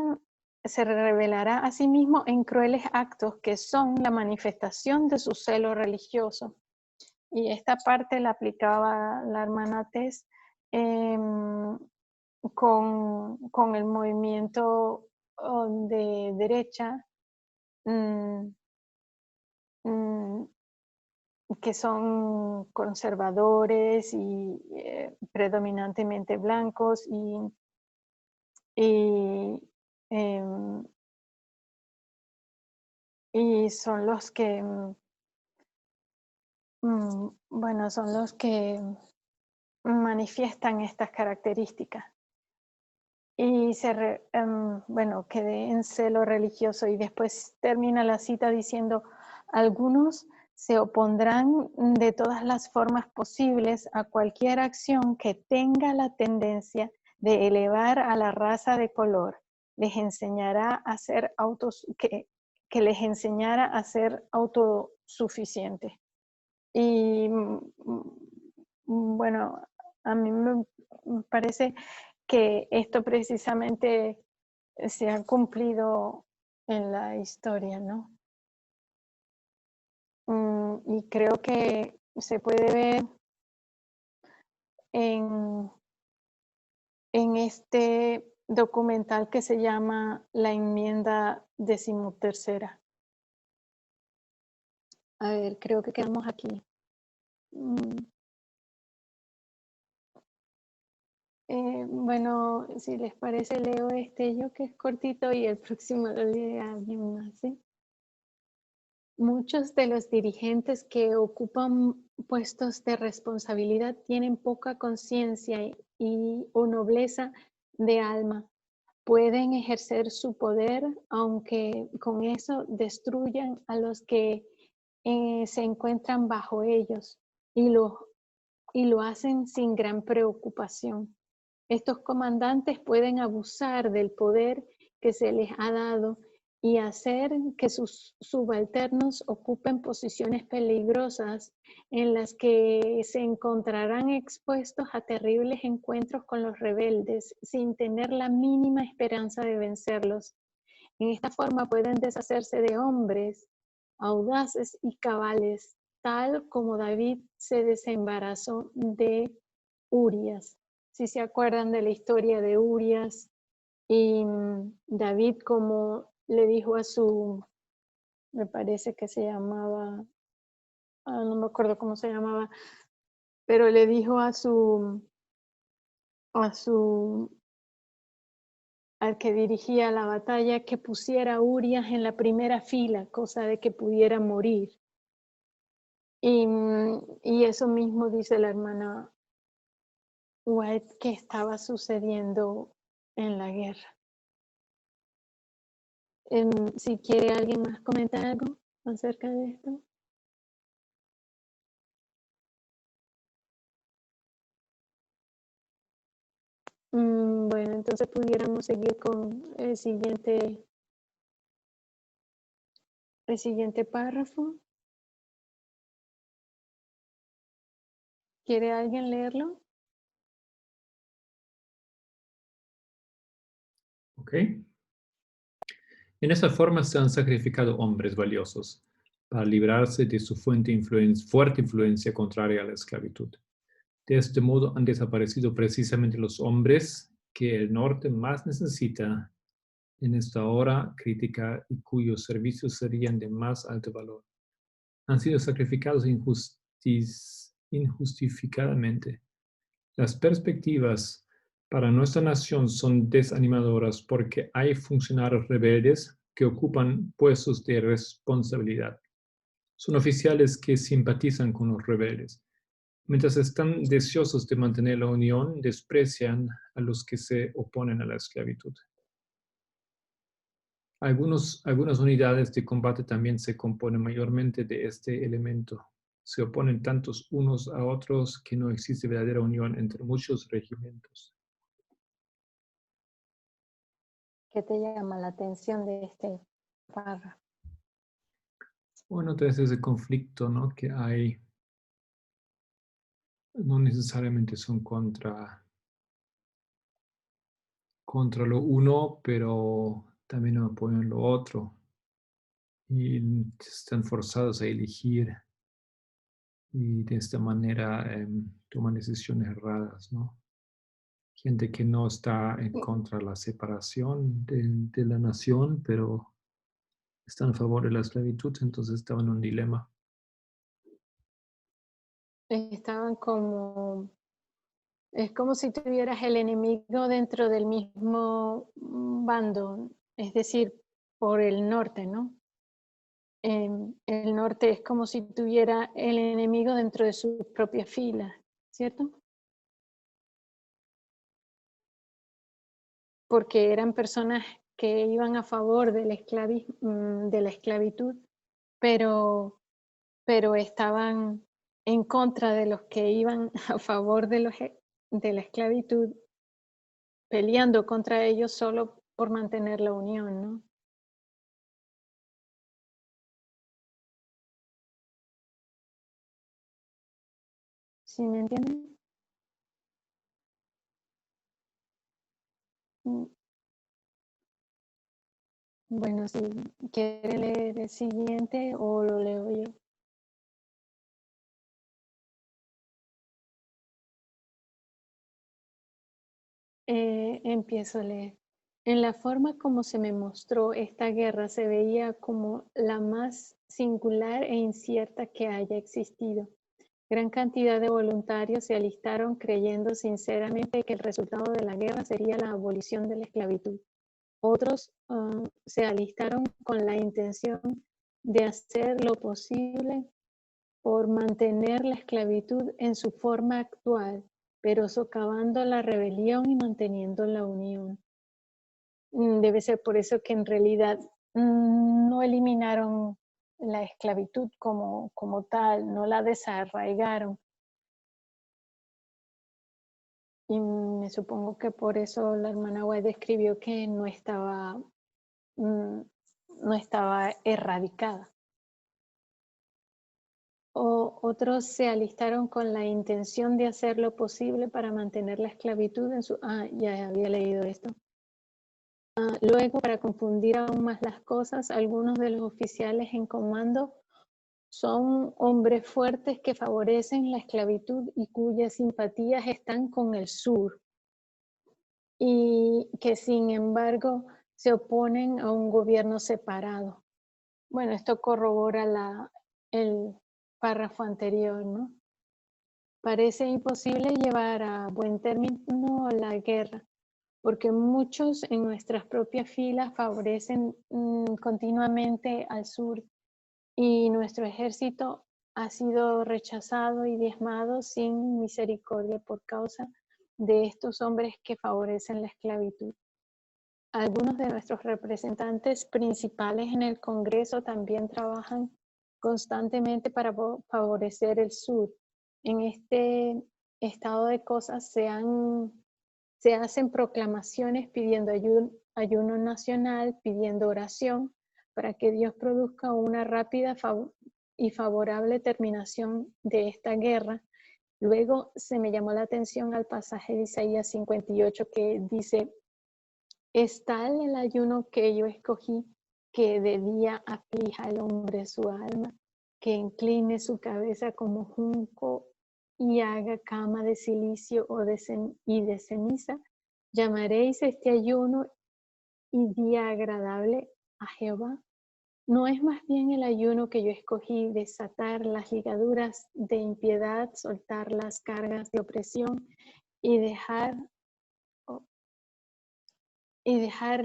a sí mismo en crueles actos que son la manifestación de su celo religioso. Y esta parte la aplicaba la hermana Tess con el movimiento de derecha, que son conservadores y predominantemente blancos y son los que, bueno, son los que manifiestan estas características. Y bueno, quedé en celo religioso y después termina la cita diciendo, algunos se opondrán de todas las formas posibles a cualquier acción que tenga la tendencia de elevar a la raza de color. Les enseñará a ser que les enseñara a ser autosuficientes. Y bueno, a mí me parece que esto precisamente se ha cumplido en la historia, ¿no? Y creo que se puede ver en este documental que se llama La Enmienda 13ª. A ver, creo que quedamos aquí. Bueno, si les parece, leo yo que es cortito y el próximo lo lee alguien más, ¿sí? Muchos de los dirigentes que ocupan puestos de responsabilidad tienen poca conciencia o nobleza de alma. Pueden ejercer su poder, aunque con eso destruyan a los que se encuentran bajo ellos y lo hacen sin gran preocupación. Estos comandantes pueden abusar del poder que se les ha dado y hacer que sus subalternos ocupen posiciones peligrosas en las que se encontrarán expuestos a terribles encuentros con los rebeldes sin tener la mínima esperanza de vencerlos. En esta forma pueden deshacerse de hombres audaces y cabales, tal como David se desembarazó de Urias. Si se acuerdan de la historia de Urias y David, como le dijo a su, me parece que se llamaba, no me acuerdo cómo se llamaba, pero le dijo al que dirigía la batalla que pusiera a Urias en la primera fila, cosa de que pudiera morir. Y eso mismo dice la hermana White que estaba sucediendo en la guerra. Si quiere alguien más comentar algo acerca de esto. Bueno, entonces pudiéramos seguir con el siguiente párrafo. ¿Quiere alguien leerlo? Ok. En esa forma se han sacrificado hombres valiosos para librarse de su fuerte influencia contraria a la esclavitud. De este modo han desaparecido precisamente los hombres que el norte más necesita en esta hora crítica y cuyos servicios serían de más alto valor. Han sido sacrificados injustificadamente. Las perspectivas para nuestra nación son desanimadoras porque hay funcionarios rebeldes que ocupan puestos de responsabilidad. Son oficiales que simpatizan con los rebeldes. Mientras están deseosos de mantener la unión, desprecian a los que se oponen a la esclavitud. Algunas unidades de combate también se componen mayormente de este elemento. Se oponen tantos unos a otros que no existe verdadera unión entre muchos regimientos. ¿Qué te llama la atención de este párrafo? Bueno, entonces ese conflicto, ¿no?, que hay, no necesariamente son contra lo uno, pero también apoyan lo otro. Y están forzados a elegir y de esta manera toman decisiones erradas, ¿no? Gente que no está en contra de la separación de la nación, pero están a favor de la esclavitud, entonces estaban en un dilema. Estaban como, es como si tuvieras el enemigo dentro del mismo bando, es decir, por el norte, ¿no? El norte es como si tuviera el enemigo dentro de sus propias filas, ¿cierto? Porque eran personas que iban a favor de la esclavitud, pero estaban en contra de los que iban a favor de la esclavitud, peleando contra ellos solo por mantener la unión, ¿no? ¿Sí me entienden? Bueno, si quiere leer el siguiente o lo leo yo. Empiezo a leer. En la forma como se me mostró esta guerra se veía como la más singular e incierta que haya existido. Gran cantidad de voluntarios se alistaron creyendo sinceramente que el resultado de la guerra sería la abolición de la esclavitud. Otros se alistaron con la intención de hacer lo posible por mantener la esclavitud en su forma actual, pero socavando la rebelión y manteniendo la unión. Debe ser por eso que en realidad no eliminaron la esclavitud como tal, no la desarraigaron. Y me supongo que por eso la hermana White escribió que no estaba erradicada. Otros se alistaron con la intención de hacer lo posible para mantener la esclavitud en su... ya había leído esto. Luego, para confundir aún más las cosas, algunos de los oficiales en comando son hombres fuertes que favorecen la esclavitud y cuyas simpatías están con el sur, y que sin embargo se oponen a un gobierno separado. Bueno, esto corrobora el párrafo anterior, ¿no? Parece imposible llevar a buen término la guerra, porque muchos en nuestras propias filas favorecen continuamente al sur y nuestro ejército ha sido rechazado y diezmado sin misericordia por causa de estos hombres que favorecen la esclavitud. Algunos de nuestros representantes principales en el Congreso también trabajan constantemente para favorecer el sur. En este estado de cosas se hacen proclamaciones pidiendo ayuno nacional, pidiendo oración para que Dios produzca una rápida y favorable terminación de esta guerra. Luego se me llamó la atención al pasaje de Isaías 58 que dice: es tal el ayuno que yo escogí que de día aflija al hombre su alma, que incline su cabeza como junco y haga cama de silicio y de ceniza. Llamaréis este ayuno y día agradable a Jehová. ¿No es más bien el ayuno que yo escogí, desatar las ligaduras de impiedad, soltar las cargas de opresión y dejar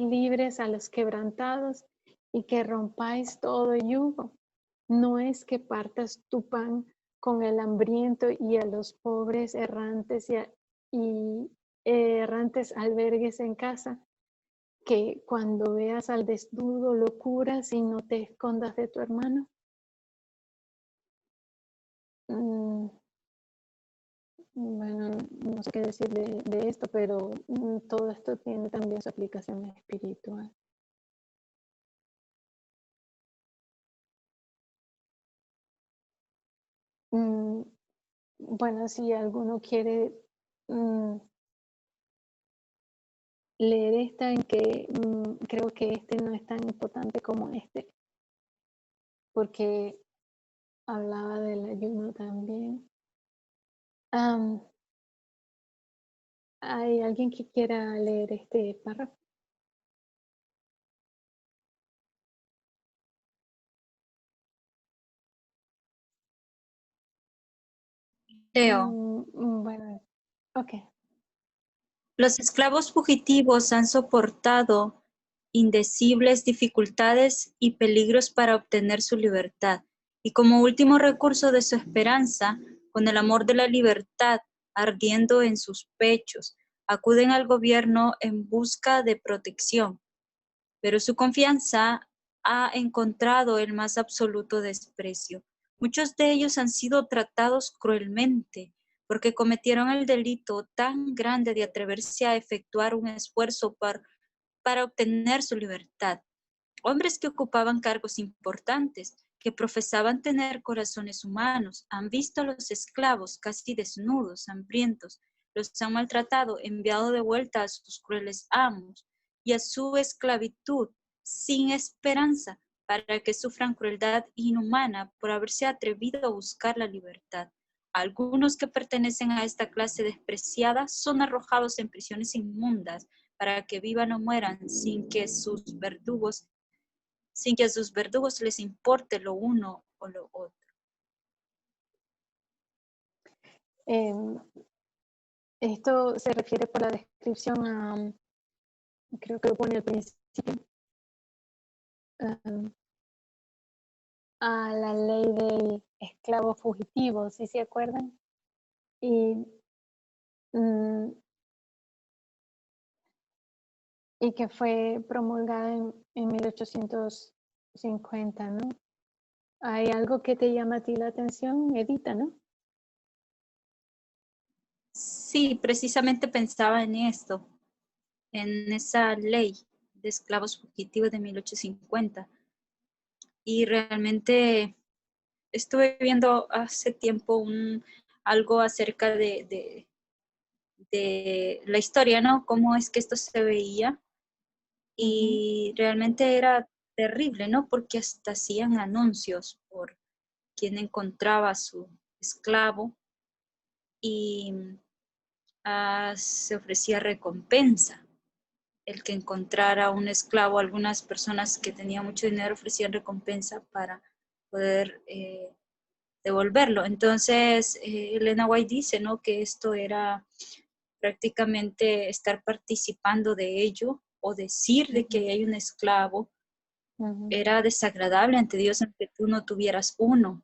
libres a los quebrantados y que rompáis todo yugo? No es que partas tu pan con el hambriento y a los pobres errantes y errantes albergues en casa, que cuando veas al desnudo lo curas y no te escondas de tu hermano. Bueno, no sé qué decir de esto, pero todo esto tiene también su aplicación espiritual. Bueno, si alguno quiere leer esta, en que creo que este no es tan importante como este, porque hablaba del ayuno también. ¿Hay alguien que quiera leer este párrafo? Leo. Bueno, ok. Los esclavos fugitivos han soportado indecibles dificultades y peligros para obtener su libertad, y como último recurso de su esperanza, con el amor de la libertad ardiendo en sus pechos, acuden al gobierno en busca de protección, pero su confianza ha encontrado el más absoluto desprecio. Muchos de ellos han sido tratados cruelmente porque cometieron el delito tan grande de atreverse a efectuar un esfuerzo para obtener su libertad. Hombres que ocupaban cargos importantes, que profesaban tener corazones humanos, han visto a los esclavos casi desnudos, hambrientos, los han maltratado, enviado de vuelta a sus crueles amos y a su esclavitud sin esperanza, para que sufran crueldad inhumana por haberse atrevido a buscar la libertad. Algunos que pertenecen a esta clase despreciada son arrojados en prisiones inmundas para que vivan o mueran sin que a sus verdugos les importe lo uno o lo otro. Esto se refiere por la descripción a, creo que lo pone al principio, a la ley del esclavo fugitivo, ¿sí se acuerdan? Y que fue promulgada en 1850, ¿no? ¿Hay algo que te llama a ti la atención, Edita, no? Sí, precisamente pensaba en esto, en esa ley de esclavos fugitivos de 1850. Y realmente estuve viendo hace tiempo algo acerca de la historia, ¿no? Cómo es que esto se veía. Y realmente era terrible, ¿no? Porque hasta hacían anuncios por quien encontraba a su esclavo y se ofrecía recompensa. El que encontrara un esclavo, algunas personas que tenían mucho dinero ofrecían recompensa para poder devolverlo. Entonces, Elena White dice, ¿no? Que esto era prácticamente estar participando de ello o decir de que hay un esclavo. Era desagradable ante Dios aunque tú no tuvieras uno,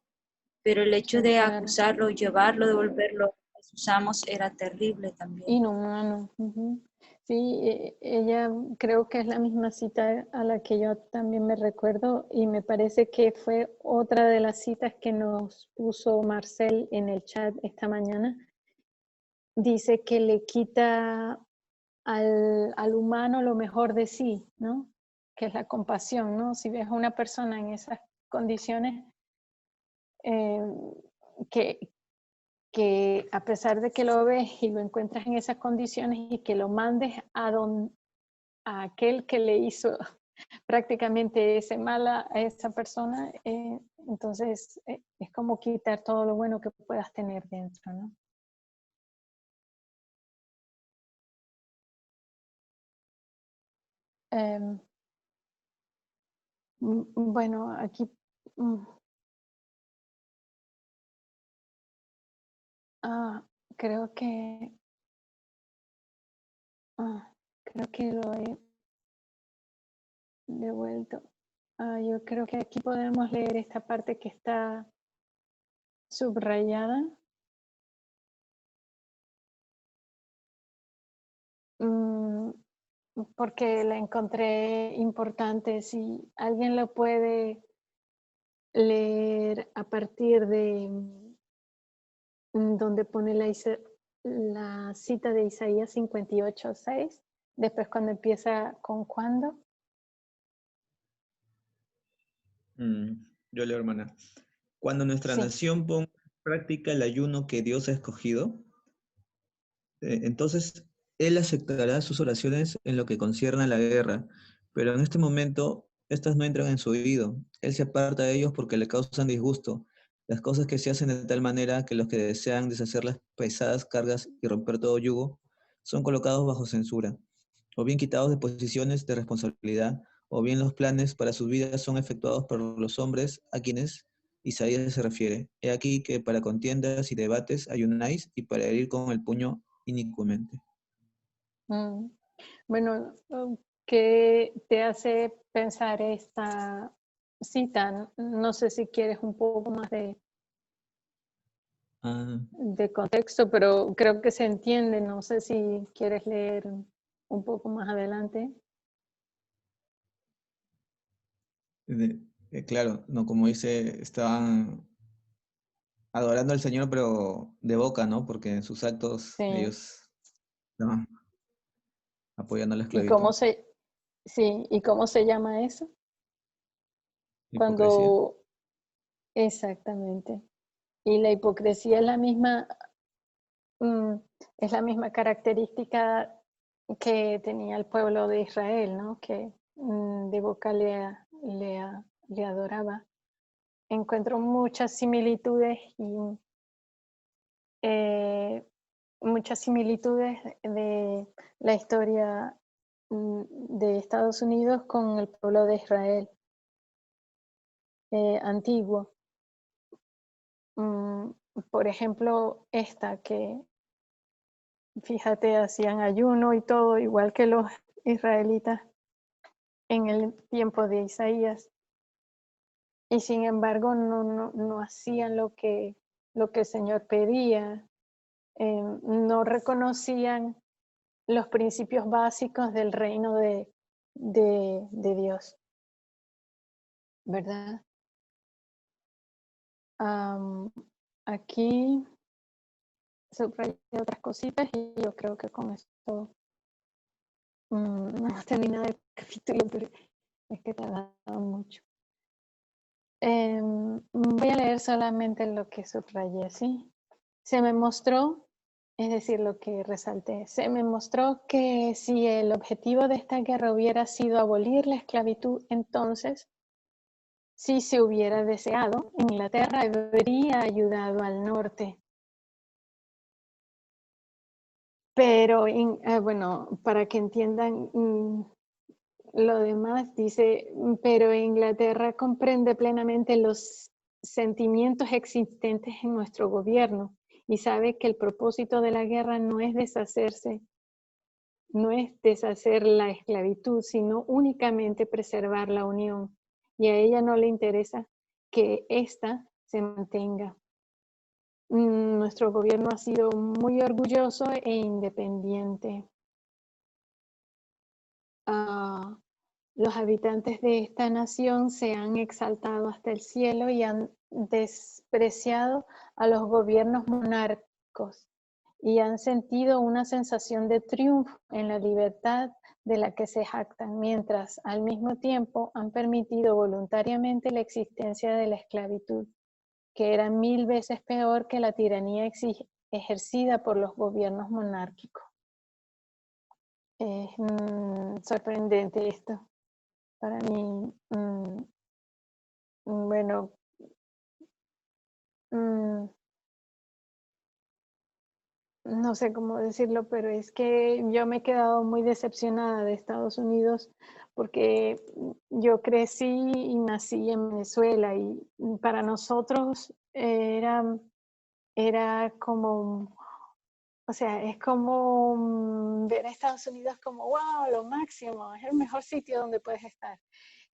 pero el hecho de acusarlo, llevarlo, devolverlo a sus amos era terrible también. Inhumano. Sí, ella creo que es la misma cita a la que yo también me recuerdo y me parece que fue otra de las citas que nos puso Marcel en el chat esta mañana. Dice que le quita al humano lo mejor de sí, ¿no? Que es la compasión, ¿no? Si ves a una persona en esas condiciones, que a pesar de que lo ves y lo encuentras en esas condiciones y que lo mandes a aquel que le hizo prácticamente se mala a esa persona, entonces es como quitar todo lo bueno que puedas tener dentro, ¿no? Bueno, aquí creo que creo que lo he devuelto. Yo creo que aquí podemos leer esta parte que está subrayada. Porque la encontré importante. Si alguien lo puede leer a partir de donde pone la cita de Isaías 58:6, después cuando empieza con cuándo. Yo leo, hermana. Cuando nuestra Sí. nación ponga en práctica el ayuno que Dios ha escogido, entonces Él aceptará sus oraciones en lo que concierne a la guerra, pero en este momento estas no entran en su oído. Él se aparta de ellos porque le causan disgusto. Las cosas que se hacen de tal manera que los que desean deshacer las pesadas cargas y romper todo yugo son colocados bajo censura, o bien quitados de posiciones de responsabilidad, o bien los planes para sus vidas son efectuados por los hombres a quienes Isaías se refiere. He aquí que para contiendas y debates ayunáis y para herir con el puño inicuamente. Bueno, ¿qué te hace pensar esta cita? No sé si quieres un poco más de contexto, pero creo que se entiende. No sé si quieres leer un poco más adelante. Claro, no, como dice, estaban adorando al Señor, pero de boca, ¿no? Porque en sus actos Sí. ellos estaban apoyando la ¿Y esclavitud. ¿y cómo se llama eso? Hipocresía. Exactamente. Y la hipocresía es la misma característica que tenía el pueblo de Israel, ¿no? Que de boca le adoraba. Encuentro muchas similitudes de la historia de Estados Unidos con el pueblo de Israel antiguo. Por ejemplo, esta que, fíjate, hacían ayuno y todo, igual que los israelitas en el tiempo de Isaías. Y sin embargo no hacían lo que el Señor pedía. No reconocían los principios básicos del reino de Dios, ¿verdad? Aquí subrayé otras cositas y yo creo que con esto no hemos terminado el capítulo, pero es que tardaba mucho. Voy a leer solamente lo que subrayé, ¿sí? Se me mostró, es decir, lo que resalté, se me mostró que si el objetivo de esta guerra hubiera sido abolir la esclavitud, entonces, si se hubiera deseado, Inglaterra habría ayudado al norte. Pero, bueno, para que entiendan lo demás, dice, pero Inglaterra comprende plenamente los sentimientos existentes en nuestro gobierno y sabe que el propósito de la guerra no es deshacer la esclavitud, sino únicamente preservar la unión. Y a ella no le interesa que ésta se mantenga. Nuestro gobierno ha sido muy orgulloso e independiente. Los habitantes de esta nación se han exaltado hasta el cielo y han despreciado a los gobiernos monárquicos y han sentido una sensación de triunfo en la libertad de la que se jactan, mientras al mismo tiempo han permitido voluntariamente la existencia de la esclavitud, que era 1000 veces peor que la tiranía ejercida por los gobiernos monárquicos. Es sorprendente esto. para mí, bueno, no sé cómo decirlo, pero es que yo me he quedado muy decepcionada de Estados Unidos porque yo crecí y nací en Venezuela y para nosotros era como, o sea, es como ver a Estados Unidos como, wow, lo máximo, es el mejor sitio donde puedes estar.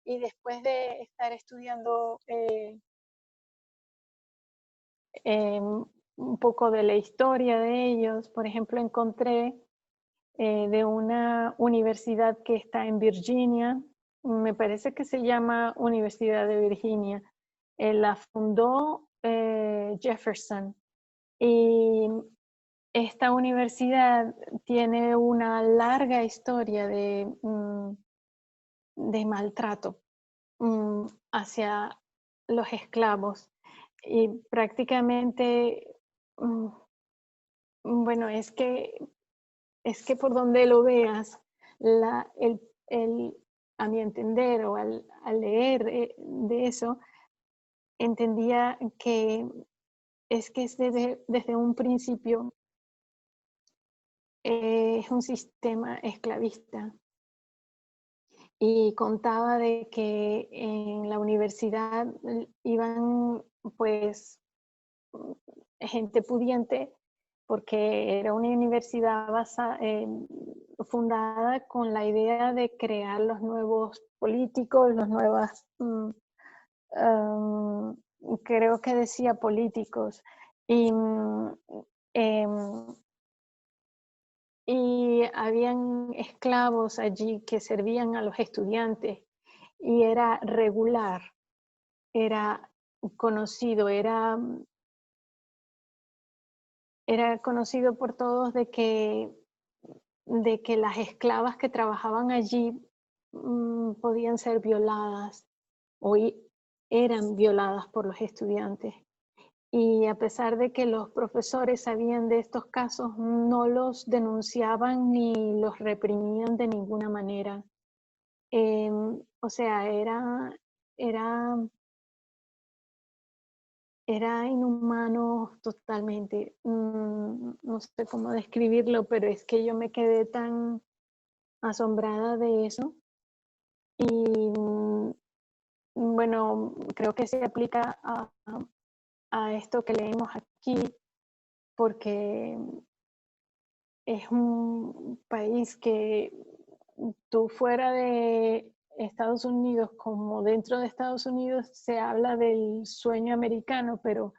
Y después de estar estudiando un poco de la historia de ellos, por ejemplo, encontré de una universidad que está en Virginia, me parece que se llama Universidad de Virginia. La fundó Jefferson y esta universidad tiene una larga historia de maltrato hacia los esclavos y prácticamente, bueno, es que por donde lo veas, a mi entender o al leer de eso, entendía que es desde un principio es un sistema esclavista. Y contaba de que en la universidad iban pues gente pudiente porque era una universidad fundada con la idea de crear los nuevos políticos, los nuevos, creo que decía políticos, y, y habían esclavos allí que servían a los estudiantes y era regular, era conocido, era conocido por todos de que las esclavas que trabajaban allí podían ser violadas o eran violadas por los estudiantes. Y a pesar de que los profesores sabían de estos casos, no los denunciaban ni los reprimían de ninguna manera. O sea, era inhumano totalmente. No sé cómo describirlo, pero es que yo me quedé tan asombrada de eso. Y bueno, creo que se aplica a esto que leemos aquí, porque es un país que tú fuera de Estados Unidos como dentro de Estados Unidos se habla del sueño americano, pero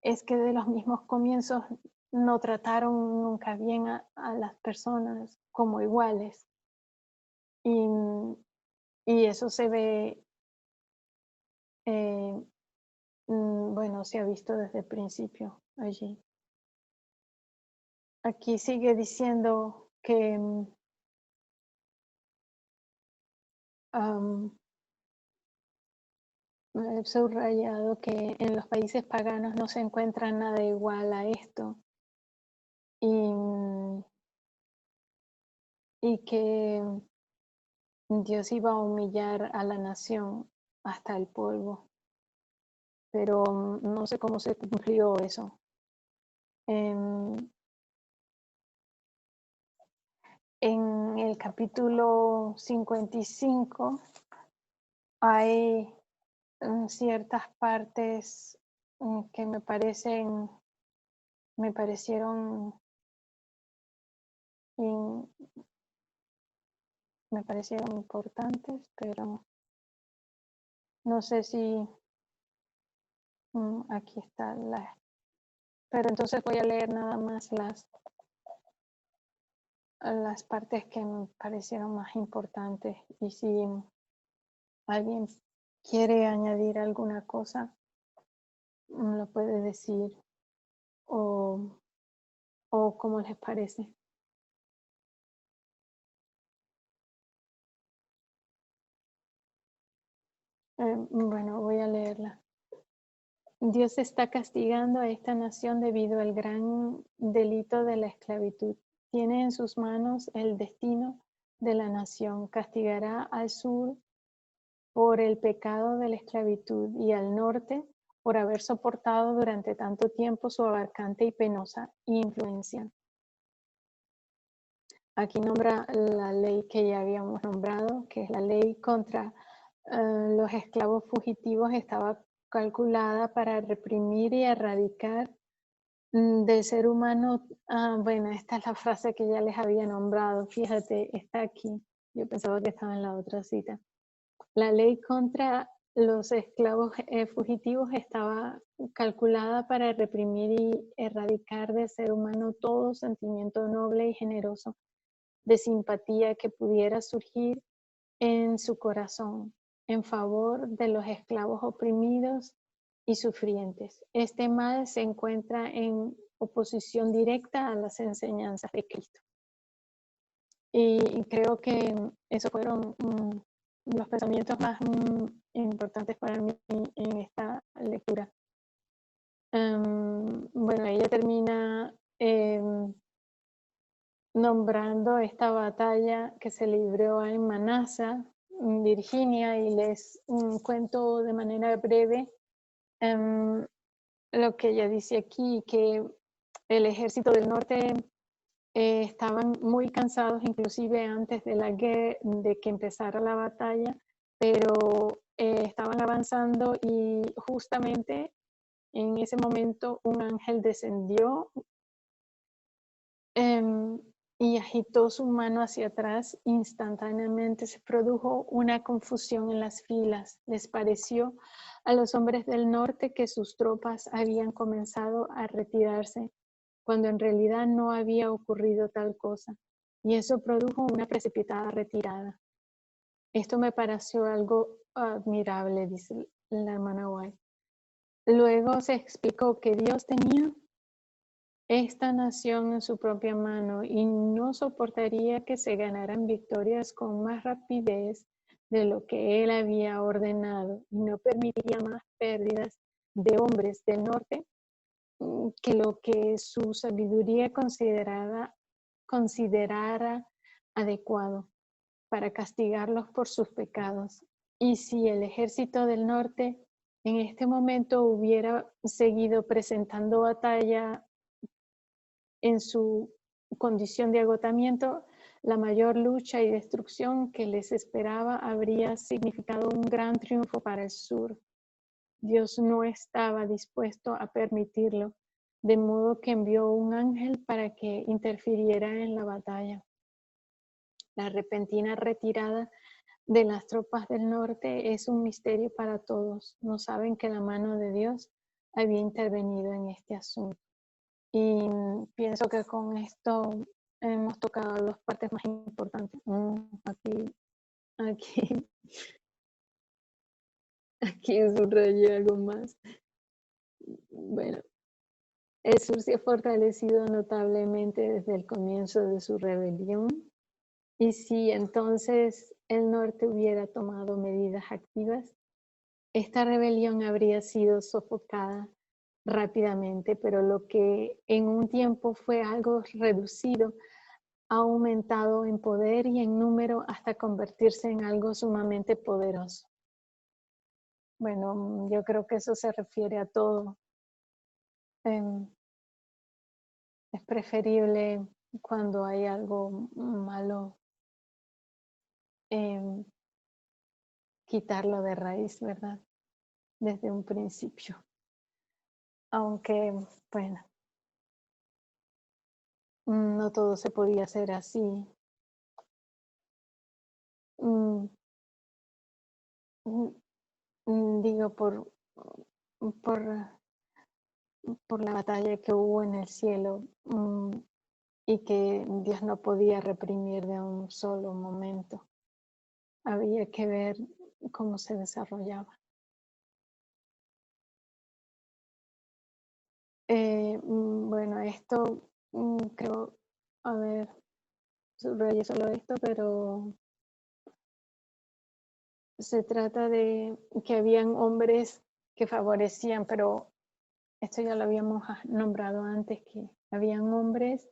es que de los mismos comienzos no trataron nunca bien a las personas como iguales. Y eso se ve, bueno, se ha visto desde el principio allí. Aquí sigue diciendo que he subrayado que en los países paganos no se encuentra nada igual a esto y que Dios iba a humillar a la nación hasta el polvo, pero no sé cómo se cumplió eso. En el capítulo 55 hay ciertas partes que me parecieron importantes, pero no sé si aquí está pero entonces voy a leer nada más las partes que me parecieron más importantes y si alguien quiere añadir alguna cosa lo puede decir o cómo les parece. Bueno, voy a leerla. Dios está castigando a esta nación debido al gran delito de la esclavitud. Tiene en sus manos el destino de la nación, castigará al sur por el pecado de la esclavitud y al norte por haber soportado durante tanto tiempo su abarcante y penosa influencia. Aquí nombra la ley que ya habíamos nombrado, que es la ley contra los esclavos fugitivos. Estaba calculada para reprimir y erradicar del ser humano. Bueno, esta es la frase que ya les había nombrado. Fíjate, está aquí. Yo pensaba que estaba en la otra cita. La ley contra los esclavos fugitivos estaba calculada para reprimir y erradicar del ser humano todo sentimiento noble y generoso de simpatía que pudiera surgir en su corazón en favor de los esclavos oprimidos y sufrientes. Este mal se encuentra en oposición directa a las enseñanzas de Cristo. Y creo que esos fueron los pensamientos más importantes para mí en esta lectura. Bueno, ella termina nombrando esta batalla que se libró en Manassas, en Virginia, y les cuento de manera breve lo que ella dice aquí, que el ejército del norte estaban muy cansados, inclusive antes de la guerra, de que empezara la batalla, pero estaban avanzando y justamente en ese momento un ángel descendió y agitó su mano hacia atrás. Instantáneamente se produjo una confusión en las filas. Les pareció a los hombres del norte que sus tropas habían comenzado a retirarse, cuando en realidad no había ocurrido tal cosa, y eso produjo una precipitada retirada. Esto me pareció algo admirable, dice la hermana White. Luego se explicó que Dios tenía esta nación en su propia mano y no soportaría que se ganaran victorias con más rapidez de lo que él había ordenado, y no permitiría más pérdidas de hombres del norte que lo que su sabiduría considerara adecuado para castigarlos por sus pecados. Y si el ejército del norte en este momento hubiera seguido presentando batalla en su condición de agotamiento, la mayor lucha y destrucción que les esperaba habría significado un gran triunfo para el sur. Dios no estaba dispuesto a permitirlo, de modo que envió un ángel para que interfiriera en la batalla. La repentina retirada de las tropas del norte es un misterio para todos. No saben que la mano de Dios había intervenido en este asunto. Y pienso que con esto hemos tocado las partes más importantes. Aquí subrayé algo más. Bueno, el sur se ha fortalecido notablemente desde el comienzo de su rebelión, y si entonces el norte hubiera tomado medidas activas, esta rebelión habría sido sofocada rápidamente, pero lo que en un tiempo fue algo reducido ha aumentado en poder y en número hasta convertirse en algo sumamente poderoso. Bueno, yo creo que eso se refiere a todo. Es preferible cuando hay algo malo quitarlo de raíz, ¿verdad? Desde un principio. Aunque, bueno, no todo se podía hacer así. Digo, por la batalla que hubo en el cielo, y que Dios no podía reprimir de un solo momento. Había que ver cómo se desarrollaba. Bueno, esto creo, a ver, subrayé solo esto, pero se trata de que habían hombres que favorecían, pero esto ya lo habíamos nombrado antes, que habían hombres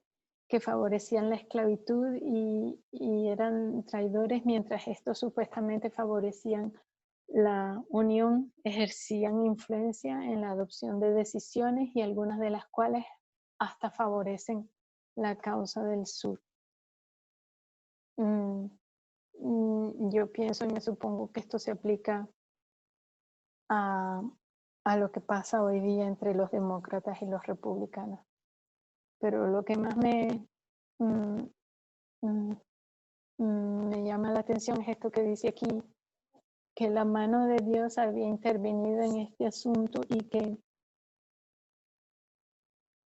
que favorecían la esclavitud y eran traidores, mientras estos supuestamente favorecían la unión, ejercían influencia en la adopción de decisiones y algunas de las cuales hasta favorecen la causa del sur. Yo pienso y me supongo que esto se aplica a lo que pasa hoy día entre los demócratas y los republicanos. Pero lo que más me llama la atención es esto que dice aquí, que la mano de Dios había intervenido en este asunto y que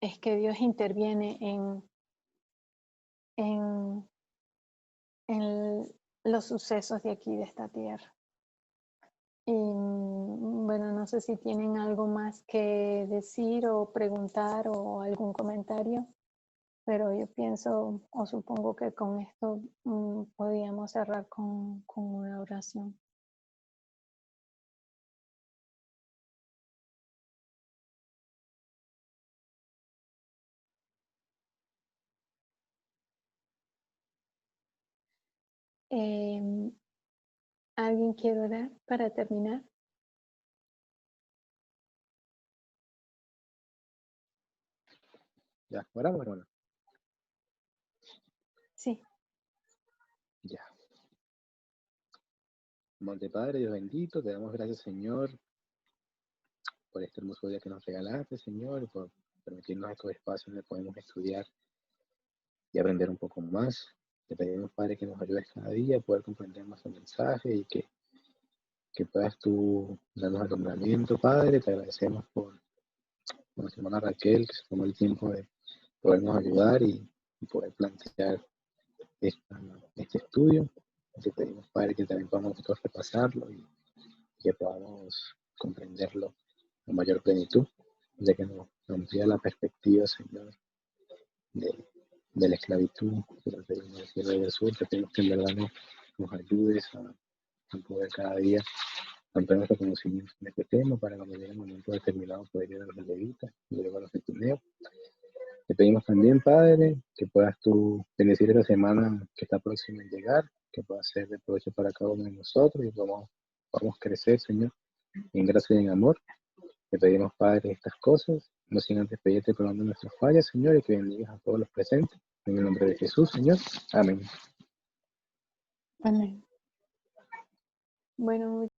es que Dios interviene en los sucesos de aquí, de esta tierra. Y bueno, no sé si tienen algo más que decir o preguntar o algún comentario, pero yo pienso o supongo que con esto podríamos cerrar con una oración. ¿Alguien quiere orar para terminar? Ya, oramos, hermano. Sí. Ya. Monte Padre, Dios bendito, te damos gracias, Señor, por este hermoso día que nos regalaste, Señor, y por permitirnos estos espacios donde podemos estudiar y aprender un poco más. Te pedimos, Padre, que nos ayudes cada día a poder comprender más el mensaje y que puedas tú darnos alumbramiento, Padre. Te agradecemos por nuestra hermana Raquel, que se tomó el tiempo de podernos ayudar y poder plantear este estudio. Te pedimos, Padre, que también podamos nosotros repasarlo y que podamos comprenderlo con mayor plenitud, ya que nos amplía la perspectiva, Señor, de la esclavitud, de la cielo y del sur. Te pedimos que en verdad nos ayudes a poder cada día ampliar nuestro conocimiento en este tema para cuando llegue el momento determinado poder ir a los levitas y luego a los estudios. Te pedimos también, Padre, que puedas tú bendecir esta semana que está próxima a llegar, que pueda ser de provecho para cada uno de nosotros y podamos crecer, Señor, en gracia y en amor. Te pedimos, Padre, estas cosas, no sin antes pedirte perdón de nuestras fallas, Señor, y que bendigas a todos los presentes. En el nombre de Jesús, Señor. Amén. Amén. Bueno,